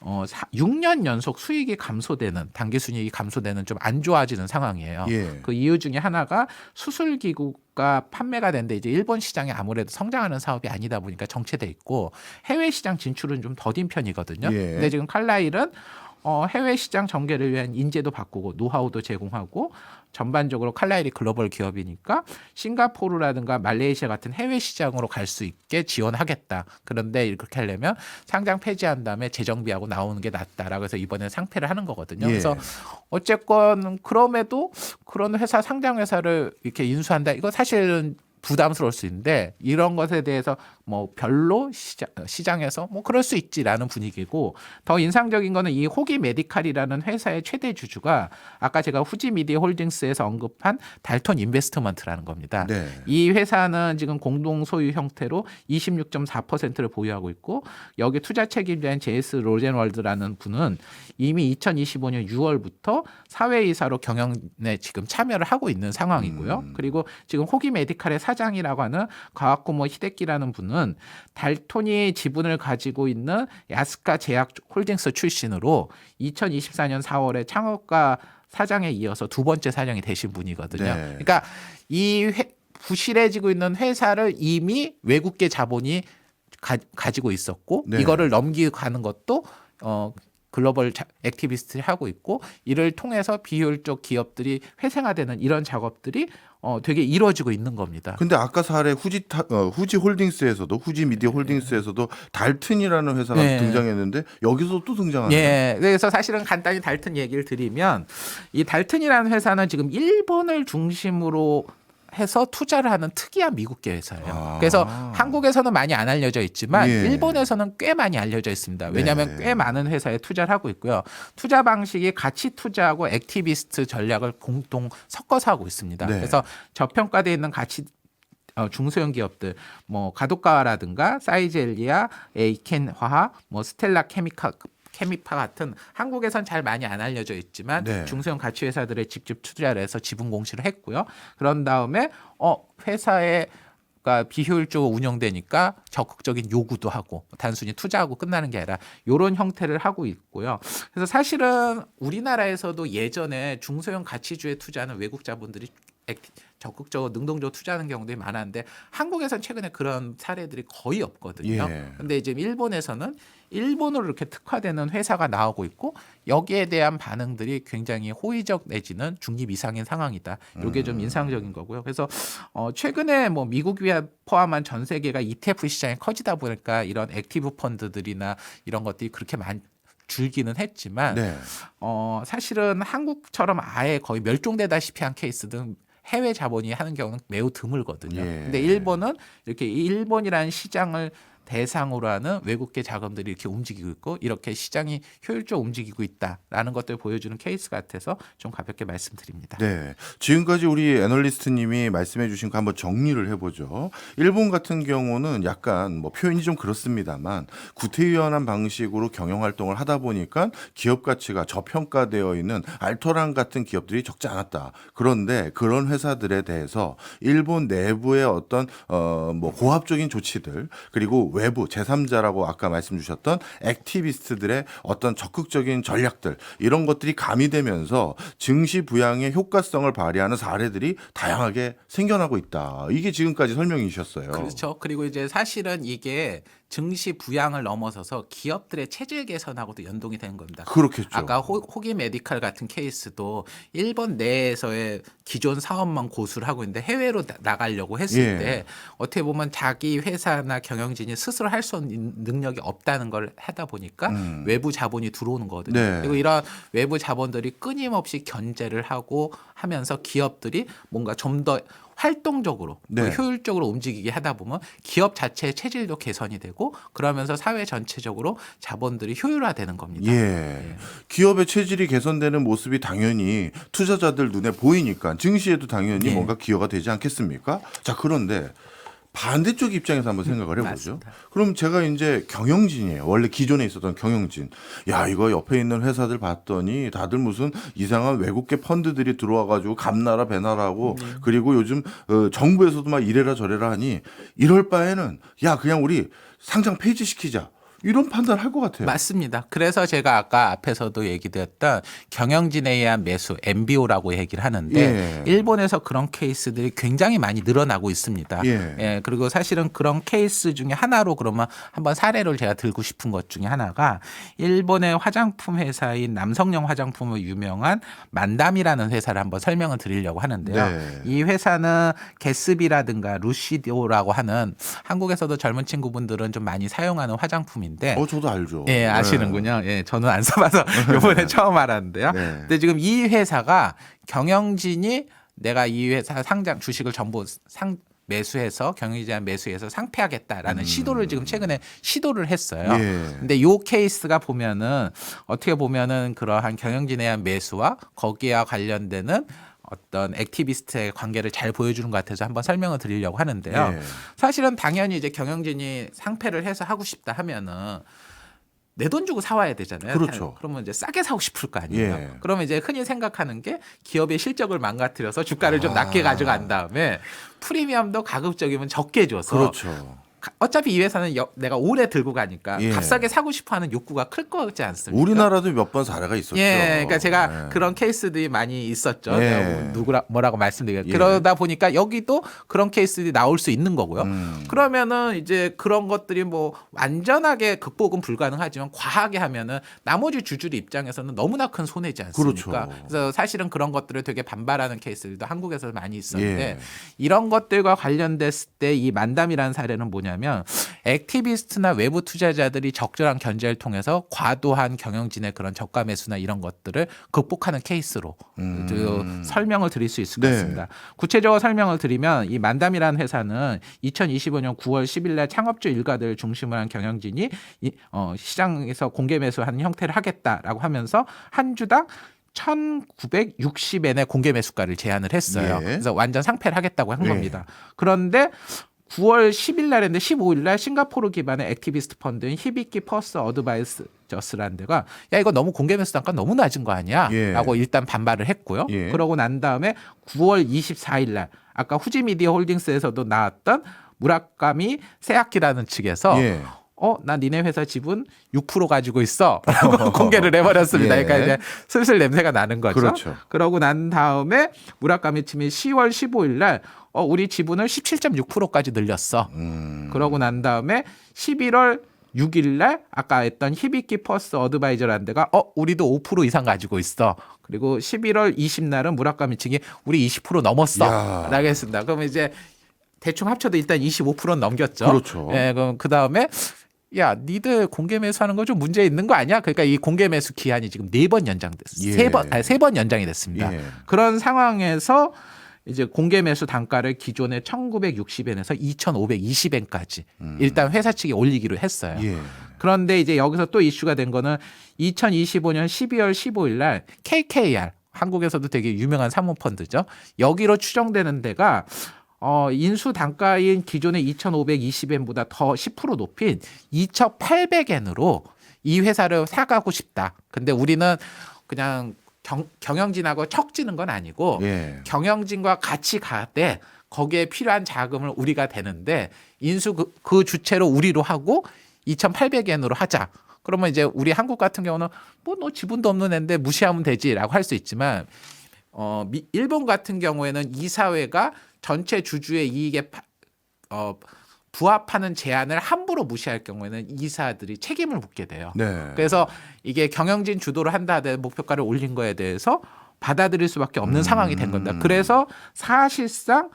Speaker 2: 6년 연속 수익이 감소되는 단기 순이익이 감소되는 좀 안 좋아지는 상황이에요.
Speaker 1: 예.
Speaker 2: 그 이유 중에 하나가 수술 기구가 판매가 되는데 이제 일본 시장이 아무래도 성장하는 사업이 아니다 보니까 정체돼 있고 해외 시장 진출은 좀 더딘 편이거든요.
Speaker 1: 예.
Speaker 2: 근데 지금 칼라일은 해외 시장 전개를 위한 인재도 바꾸고 노하우도 제공하고 전반적으로 칼라일이 글로벌 기업이니까 싱가포르라든가 말레이시아 같은 해외 시장으로 갈 수 있게 지원하겠다. 그런데 이렇게 하려면 상장 폐지한 다음에 재정비하고 나오는 게 낫다라고 해서 이번에 상폐를 하는 거거든요.
Speaker 1: 예.
Speaker 2: 그래서 어쨌건 그럼에도 그런 회사 상장 회사를 이렇게 인수한다. 이거 사실은 부담스러울 수 있는데 이런 것에 대해서 뭐 별로 시장에서 뭐 그럴 수 있지라는 분위기고 더 인상적인 거는 이 호기 메디칼이라는 회사의 최대 주주가 아까 제가 후지 미디어 홀딩스에서 언급한 달톤 인베스트먼트라는 겁니다.
Speaker 1: 네.
Speaker 2: 이 회사는 지금 공동 소유 형태로 26.4%를 보유하고 있고 여기 투자 책임자인 제이스 로젠월드라는 분은 이미 2025년 6월부터 사회이사로 경영에 지금 참여를 하고 있는 상황이고요. 그리고 지금 호기 메디칼의 사장이라고 하는 가와쿠모 히데키라는 분은 달톤이 지분을 가지고 있는 야스카 제약 홀딩스 출신으로 2024년 4월에 창업가 사장에 이어서 두 번째 사장이 되신 분이거든요.
Speaker 1: 네.
Speaker 2: 그러니까 이 부실해지고 있는 회사를 이미 외국계 자본이 가지고 있었고
Speaker 1: 네.
Speaker 2: 이거를 넘기가는 것도 글로벌 액티비스트들이 하고 있고 이를 통해서 비효율적 기업들이 회생화되는 이런 작업들이 되게 이루어지고 있는 겁니다.
Speaker 1: 근데 아까 사례 후지 홀딩스에서도 후지 미디어 홀딩스에서도 달튼이라는 회사가
Speaker 2: 네.
Speaker 1: 등장했는데 여기서 또 등장하네요.
Speaker 2: 예. 그래서 사실은 간단히 달튼 얘기를 드리면 이 달튼이라는 회사는 지금 일본을 중심으로 해서 투자를 하는 특이한 미국계 회사예요. 그래서 한국에서는 많이 안 알려져 있지만
Speaker 1: 예.
Speaker 2: 일본에서는 꽤 많이 알려져 있습니다. 왜냐하면
Speaker 1: 네.
Speaker 2: 꽤 많은 회사에 투자를 하고 있고요. 투자 방식이 가치 투자하고 액티비스트 전략을 공동 섞어서 하고 있습니다.
Speaker 1: 네.
Speaker 2: 그래서 저평가되어 있는 가치 중소형 기업들 뭐 가도카와라든가 사이젤리아, 에이켄 화학, 뭐 스텔라 케미파 같은 한국에선 잘 많이 안 알려져 있지만
Speaker 1: 네.
Speaker 2: 중소형 가치 회사들에 직접 투자를 해서 지분 공시를 했고요. 그런 다음에 회사에 그러니까 비효율적으로 운영되니까 적극적인 요구도 하고 단순히 투자하고 끝나는 게 아니라 이런 형태를 하고 있고요. 그래서 사실은 우리나라에서도 예전에 중소형 가치주에 투자하는 외국 자본들이 적극적으로 능동적으로 투자하는 경우들이 많았는데 한국에서는 최근에 그런 사례들이 거의 없거든요.
Speaker 1: 예.
Speaker 2: 근데 지금 일본에서는 일본으로 이렇게 특화되는 회사가 나오고 있고 여기에 대한 반응들이 굉장히 호의적 내지는 중립 이상인 상황이다. 이게 좀 인상적인 거고요. 그래서 최근에 뭐 미국이 포함한 전 세계가 ETF 시장이 커지다 보니까 이런 액티브 펀드들이나 이런 것들이 그렇게 많이 줄기는 했지만
Speaker 1: 네.
Speaker 2: 사실은 한국처럼 아예 거의 멸종되다시피 한 케이스든 해외 자본이 하는 경우는 매우 드물거든요.
Speaker 1: 예.
Speaker 2: 근데 일본은 이렇게 일본이라는 시장을 대상으로 하는 외국계 자금들이 이렇게 움직이고 있고 이렇게 시장이 효율적으로 움직이고 있다라는 것들을 보여주는 케이스 같아서 좀 가볍게 말씀드립니다.
Speaker 1: 네. 지금까지 우리 애널리스트님이 말씀해 주신 거 한번 정리를 해보죠. 일본 같은 경우는 약간 뭐 표현이 좀 그렇습니다만 구태의연한 방식으로 경영 활동을 하다 보니까 기업 가치가 저평가되어 있는 알토란 같은 기업들이 적지 않았다. 그런데 그런 회사들에 대해서 일본 내부의 어떤 뭐 고압적인 조치들 그리고 외부 제3자라고 아까 말씀 주셨던 액티비스트들의 어떤 적극적인 전략들 이런 것들이 가미되면서 증시 부양의 효과성을 발휘하는 사례들이 다양하게 생겨나고 있다. 이게 지금까지 설명이셨어요.
Speaker 2: 그렇죠. 그리고 이제 사실은 이게 증시 부양을 넘어서서 기업들의 체질 개선하고도 연동이 되는 겁니다.
Speaker 1: 그렇겠죠.
Speaker 2: 아까 호기 메디칼 같은 케이스도 일본 내에서의 기존 사업만 고수를 하고 있는데 해외로 나가려고 했을
Speaker 1: 예.
Speaker 2: 때 어떻게 보면 자기 회사나 경영진이 스스로 할 수 있는 능력이 없다는 걸 하다 보니까 외부 자본이 들어오는 거거든요.
Speaker 1: 네.
Speaker 2: 그리고 이런 외부 자본들이 끊임없이 견제를 하고 하면서 기업들이 뭔가 좀 더 활동적으로
Speaker 1: 네.
Speaker 2: 효율적으로 움직이게 하다 보면 기업 자체의 체질도 개선이 되고 그러면서 사회 전체적으로 자본들이 효율화되는 겁니다.
Speaker 1: 예. 기업의 체질이 개선되는 모습이 당연히 투자자들 눈에 보이니까 증시에도 당연히
Speaker 2: 예.
Speaker 1: 뭔가 기여가 되지 않겠습니까? 자, 그런데 반대쪽 입장에서 한번 생각을 해보죠.
Speaker 2: 맞습니다.
Speaker 1: 그럼 제가 이제 경영진이에요. 원래 기존에 있었던 경영진. 야, 이거 옆에 있는 회사들 봤더니 다들 무슨 이상한 외국계 펀드들이 들어와가지고 감나라 배나라고 그리고 요즘 정부에서도 막 이래라 저래라 하니 이럴 바에는 야, 그냥 우리 상장 폐지시키자. 이런 판단을 할 것 같아요.
Speaker 2: 맞습니다. 그래서 제가 아까 앞에서도 얘기드렸던 경영진에 의한 매수 MBO라고 얘기를 하는데
Speaker 1: 예.
Speaker 2: 일본에서 그런 케이스들이 굉장히 많이 늘어나고 있습니다.
Speaker 1: 예.
Speaker 2: 그리고 사실은 그런 케이스 중에 하나로 그러면 한번 사례를 제가 들고 싶은 것 중에 하나가 일본의 화장품 회사인 남성용 화장품으로 유명한 만담이라는 회사를 한번 설명을 드리려고 하는데요.
Speaker 1: 네.
Speaker 2: 이 회사는 게스비라든가 루시도라고 하는 한국에서도 젊은 친구분들은 좀 많이 사용하는 화장품인데
Speaker 1: 저도 알죠.
Speaker 2: 예, 아시는군요. 예, 저는 안 써봐서 이번에 처음 알았는데요.
Speaker 1: 네.
Speaker 2: 근데 지금 이 회사가 경영진이 내가 이 회사 상장 주식을 전부 매수해서 경영진한 매수해서 상폐하겠다라는 시도를 지금 최근에 시도를 했어요.
Speaker 1: 예.
Speaker 2: 근데 요 케이스가 보면은 어떻게 보면은 그러한 경영진에 대한 매수와 거기와 관련되는 어떤 액티비스트의 관계를 잘 보여주는 것 같아서 한번 설명을 드리려고 하는데요.
Speaker 1: 예.
Speaker 2: 사실은 당연히 이제 경영진이 상패를 해서 하고 싶다 하면은 내 돈 주고 사와야 되잖아요.
Speaker 1: 그렇죠.
Speaker 2: 그러면 이제 싸게 사고 싶을 거 아니에요.
Speaker 1: 예.
Speaker 2: 그러면 이제 흔히 생각하는 게 기업의 실적을 망가뜨려서 주가를 좀 낮게 가져간 다음에 프리미엄도 가급적이면 적게 줘서
Speaker 1: 그렇죠.
Speaker 2: 어차피 이 회사는 내가 오래 들고 가니까
Speaker 1: 예.
Speaker 2: 값싸게 사고 싶어하는 욕구가 클 거지 않습니까?
Speaker 1: 우리나라도 몇 번 사례가 있었죠.
Speaker 2: 예, 그러니까 제가
Speaker 1: 예.
Speaker 2: 그런 케이스들이 많이 있었죠.
Speaker 1: 예.
Speaker 2: 내가 뭐라고 말씀드리겠.
Speaker 1: 예.
Speaker 2: 그러다 보니까 여기도 그런 케이스들이 나올 수 있는 거고요. 그러면은 이제 그런 것들이 뭐 완전하게 극복은 불가능하지만 과하게 하면은 나머지 주주들 입장에서는 너무나 큰 손해지 않습니까?
Speaker 1: 그렇죠.
Speaker 2: 그래서 사실은 그런 것들을 되게 반발하는 케이스들도 한국에서 많이 있었는데
Speaker 1: 예.
Speaker 2: 이런 것들과 관련됐을 때 이 만담이라는 사례는 뭐냐면 액티비스트나 외부 투자자들이 적절한 견제를 통해서 과도한 경영진의 그런 저가 매수나 이런 것들을 극복하는 케이스로 설명을 드릴 수 있을 것
Speaker 1: 네.
Speaker 2: 같습니다. 구체적으로 설명을 드리면 이 만담이라는 회사는 2025년 9월 10일 날 창업주 일가들을 중심으로 한 경영진이 시장에서 공개 매수하는 형태를 하겠다라고 하면서 한 주당 1,960엔의 공개 매수가를 제안을 했어요.
Speaker 1: 예.
Speaker 2: 그래서 완전 상패를 하겠다고 한
Speaker 1: 예.
Speaker 2: 겁니다. 그런데 9월 10일 날인데 15일 날 싱가포르 기반의 액티비스트 펀드인 히비키 퍼스 어드바이저스라는 데가 야 이거 너무 공개 매수 단가 너무 낮은 거 아니야?
Speaker 1: 예.
Speaker 2: 라고 일단 반발을 했고요.
Speaker 1: 예.
Speaker 2: 그러고 난 다음에 9월 24일 날 아까 후지미디어 홀딩스에서도 나왔던 무라카미 세아키라는 측에서
Speaker 1: 예.
Speaker 2: 나 니네 회사 지분 6% 가지고 있어. 라고 공개를 해버렸습니다.
Speaker 1: 예.
Speaker 2: 그러니까 이제 슬슬 냄새가 나는 거죠.
Speaker 1: 그렇죠.
Speaker 2: 그러고 난 다음에 무라카미 팀이 10월 15일 날 우리 지분을 17.6%까지 늘렸어. 그러고 난 다음에 11월 6일 날 아까 했던 히비키 퍼스트 어드바이저라는 데가 우리도 5% 이상 가지고 있어. 그리고 11월 20날은 무라카미 측이 우리 20% 넘었어.
Speaker 1: 야.
Speaker 2: 라고 했습니다. 그러면 이제 대충 합쳐도 일단 25%는 넘겼죠.
Speaker 1: 그렇죠.
Speaker 2: 예, 그럼 그 다음에 야, 니들 공개 매수하는 거 좀 문제 있는 거 아니야? 그러니까 이 공개 매수 기한이 지금 4번 연장됐어요.
Speaker 1: 예.
Speaker 2: 3번 연장이 됐습니다.
Speaker 1: 예.
Speaker 2: 그런 상황에서 이제 공개 매수 단가를 기존의 1,960엔에서 2,520엔까지 일단 회사 측이 올리기로 했어요.
Speaker 1: 예.
Speaker 2: 그런데 이제 여기서 또 이슈가 된 거는 2025년 12월 15일 날 KKR 한국에서도 되게 유명한 사모펀드죠. 여기로 추정되는 데가 인수 단가인 기존의 2,520엔보다 더 10% 높인 2,800엔으로 이 회사를 사가고 싶다. 근데 우리는 그냥 경영진하고 척지는 건 아니고
Speaker 1: 예.
Speaker 2: 경영진과 같이 가되 거기에 필요한 자금을 우리가 되는데 인수 그 주체로 우리로 하고 2,800엔으로 하자. 그러면 이제 우리 한국 같은 경우는 뭐 너 지분도 없는 애인데 무시하면 되지라고 할 수 있지만 일본 같은 경우에는 이사회가 전체 주주의 이익에 부합하는 제안을 함부로 무시할 경우에는 이사들이 책임을 묻게 돼요.
Speaker 1: 네.
Speaker 2: 그래서 이게 경영진 주도를 한다 하되 목표가를 올린 거에 대해서 받아들일 수밖에 없는 상황이 된 겁니다. 그래서 사실상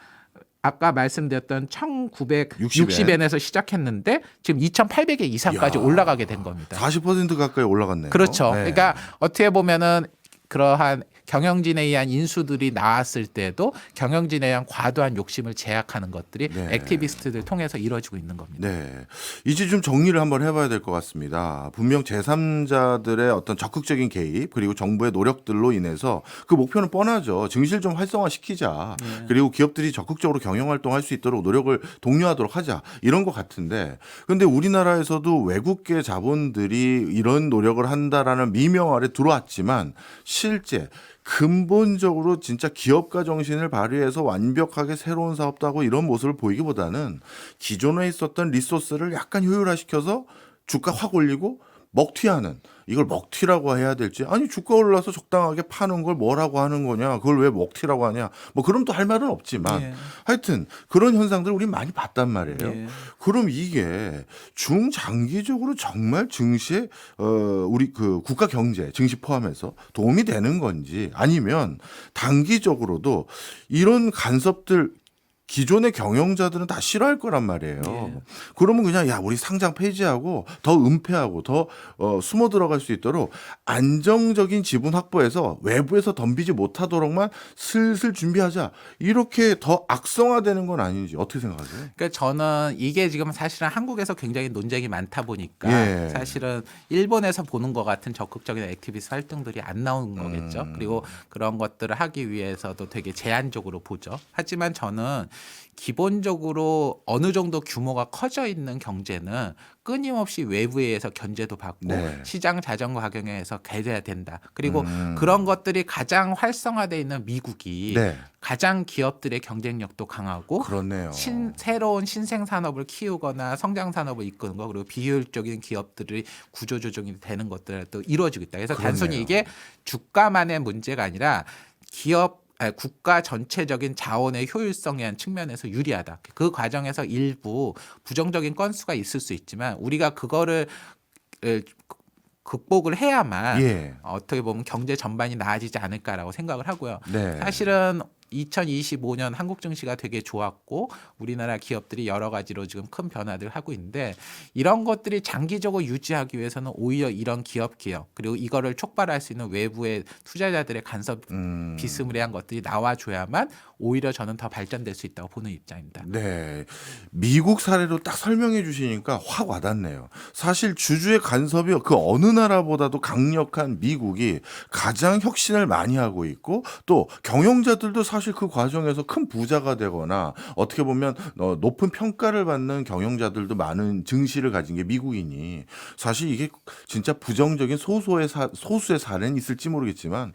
Speaker 2: 아까 말씀드렸던 1,960엔에서 시작했는데 지금 2,800엔 이상까지
Speaker 1: 이야.
Speaker 2: 올라가게 된 겁니다.
Speaker 1: 40% 가까이 올라갔네요.
Speaker 2: 그렇죠.
Speaker 1: 네.
Speaker 2: 그러니까 어떻게 보면은 그러한 경영진에 의한 인수들이 나왔을 때도 경영진에 의한 과도한 욕심을 제약하는 것들이
Speaker 1: 네.
Speaker 2: 액티비스트들 통해서 이루어지고 있는 겁니다.
Speaker 1: 네. 이제 좀 정리를 한번 해봐야 될 것 같습니다. 분명 제3자들의 어떤 적극적인 개입 그리고 정부의 노력들로 인해서 그 목표는 뻔하죠. 증시를 좀 활성화시키자. 그리고 기업들이 적극적으로 경영활동할 수 있도록 노력을 독려하도록 하자. 이런 것 같은데 근데 우리나라에서도 외국계 자본들이 이런 노력을 한다라는 미명 아래 들어왔지만 실제 근본적으로 진짜 기업가 정신을 발휘해서 완벽하게 새로운 사업도 하고 이런 모습을 보이기보다는 기존에 있었던 리소스를 약간 효율화시켜서 주가 확 올리고 먹튀하는 이걸 먹튀라고 해야 될지 아니 주가 올라서 적당하게 파는 걸 뭐라고 하는 거냐 그걸 왜 먹튀라고 하냐 뭐 그럼 또 할 말은 없지만
Speaker 2: 예.
Speaker 1: 하여튼 그런 현상들을 우리 많이 봤단 말이에요.
Speaker 2: 예.
Speaker 1: 그럼 이게 중장기적으로 정말 증시에 우리 그 국가 경제 증시 포함해서 도움이 되는 건지 아니면 단기적으로도 이런 간섭들 기존의 경영자들은 다 싫어할 거란 말이에요.
Speaker 2: 예.
Speaker 1: 그러면 그냥 야 우리 상장 폐지하고 더 은폐하고 더 숨어 들어갈 수 있도록 안정적인 지분 확보해서 외부에서 덤비지 못하도록만 슬슬 준비하자. 이렇게 더 악성화되는 건 아닌지 어떻게 생각하세요?
Speaker 2: 그러니까 저는 이게 지금 사실은 한국에서 굉장히 논쟁이 많다 보니까
Speaker 1: 예.
Speaker 2: 사실은 일본에서 보는 것 같은 적극적인 액티비스트 활동들이 안 나오는 거겠죠. 그리고 그런 것들을 하기 위해서도 되게 제한적으로 보죠. 하지만 저는 기본적으로 어느 정도 규모가 커져 있는 경제는 끊임없이 외부에 의해서 견제도 받고
Speaker 1: 네.
Speaker 2: 시장 자전 가격에 의해서 개져야 된다. 그리고 그런 것들이 가장 활성화되어 있는 미국이
Speaker 1: 네.
Speaker 2: 가장 기업들의 경쟁력도 강하고
Speaker 1: 그렇네요.
Speaker 2: 새로운 신생 산업을 키우거나 성장 산업을 이끄는 거 그리고 비효율적인 기업들이 구조 조정이 되는 것들도 이루어지고 있다. 그래서
Speaker 1: 그렇네요.
Speaker 2: 단순히 이게 주가만의 문제가 아니라 국가 전체적인 자원의 효율성에 대한 측면에서 유리하다. 그 과정에서 일부 부정적인 건수가 있을 수 있지만 우리가 그거를 극복을 해야만
Speaker 1: 예.
Speaker 2: 어떻게 보면 경제 전반이 나아지지 않을까라고 생각을 하고요.
Speaker 1: 네.
Speaker 2: 사실은 2025년 한국 증시가 되게 좋았고 우리나라 기업들이 여러 가지로 지금 큰 변화들을 하고 있는데 이런 것들이 장기적으로 유지하기 위해서는 오히려 이런 기업 그리고 이거를 촉발할 수 있는 외부의 투자자들의 간섭 비스무리한 것들이 나와줘야만 오히려 저는 더 발전될 수 있다고 보는 입장입니다.
Speaker 1: 네. 미국 사례로 딱 설명해 주시니까 확 와닿네요. 사실 주주의 간섭이 그 어느 나라보다도 강력한 미국이 가장 혁신을 많이 하고 있고 또 경영자들도 사실 그 과정에서 큰 부자가 되거나 어떻게 보면 높은 평가를 받는 경영자들도 많은 증시를 가진 게 미국이니 사실 이게 진짜 부정적인 소수의 사례는 있을지 모르겠지만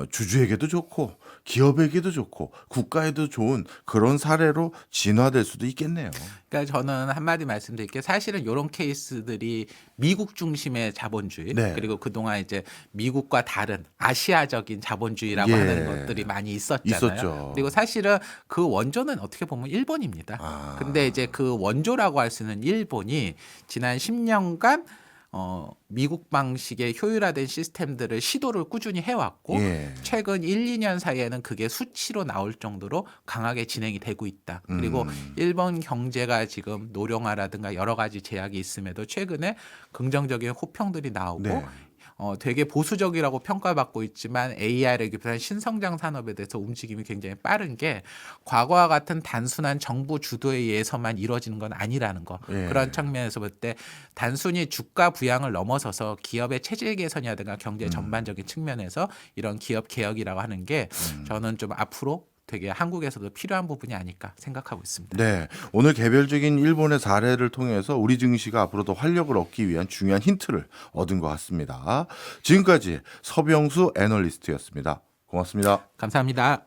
Speaker 1: 주주에게도 좋고 기업에게도 좋고 국가에도 좋은 그런 사례로 진화될 수도 있겠네요.
Speaker 2: 그러니까 저는 한마디 말씀드릴게요. 사실은 이런 케이스들이 미국 중심의 자본주의
Speaker 1: 네.
Speaker 2: 그리고 그동안 이제 미국과 다른 아시아적인 자본주의라고
Speaker 1: 예.
Speaker 2: 하는 것들이 많이 있었잖아요.
Speaker 1: 있었죠.
Speaker 2: 그리고 사실은 그 원조는 어떻게 보면 일본입니다.
Speaker 1: 아.
Speaker 2: 근데 이제 그 원조라고 할 수 있는 일본이 지난 10년간 미국 방식의 효율화된 시스템들을 시도를 꾸준히 해왔고
Speaker 1: 예.
Speaker 2: 최근 1, 2년 사이에는 그게 수치로 나올 정도로 강하게 진행이 되고 있다. 그리고 일본 경제가 지금 노령화라든가 여러 가지 제약이 있음에도 최근에 긍정적인 호평들이 나오고
Speaker 1: 네.
Speaker 2: 되게 보수적이라고 평가받고 있지만 AI를 비롯한 신성장 산업에 대해서 움직임이 굉장히 빠른 게 과거와 같은 단순한 정부 주도에 의해서만 이루어지는 건 아니라는 거.
Speaker 1: 예.
Speaker 2: 그런 측면에서 볼 때 단순히 주가 부양을 넘어서서 기업의 체질 개선이라든가 경제 전반적인 측면에서 이런 기업 개혁이라고 하는 게 저는 좀 앞으로 되게 한국에서도 필요한 부분이 아닐까 생각하고 있습니다.
Speaker 1: 네, 오늘 개별적인 일본의 사례를 통해서 우리 증시가 앞으로 더 활력을 얻기 위한 중요한 힌트를 얻은 것 같습니다. 지금까지 서병수 애널리스트였습니다. 고맙습니다.
Speaker 2: 감사합니다.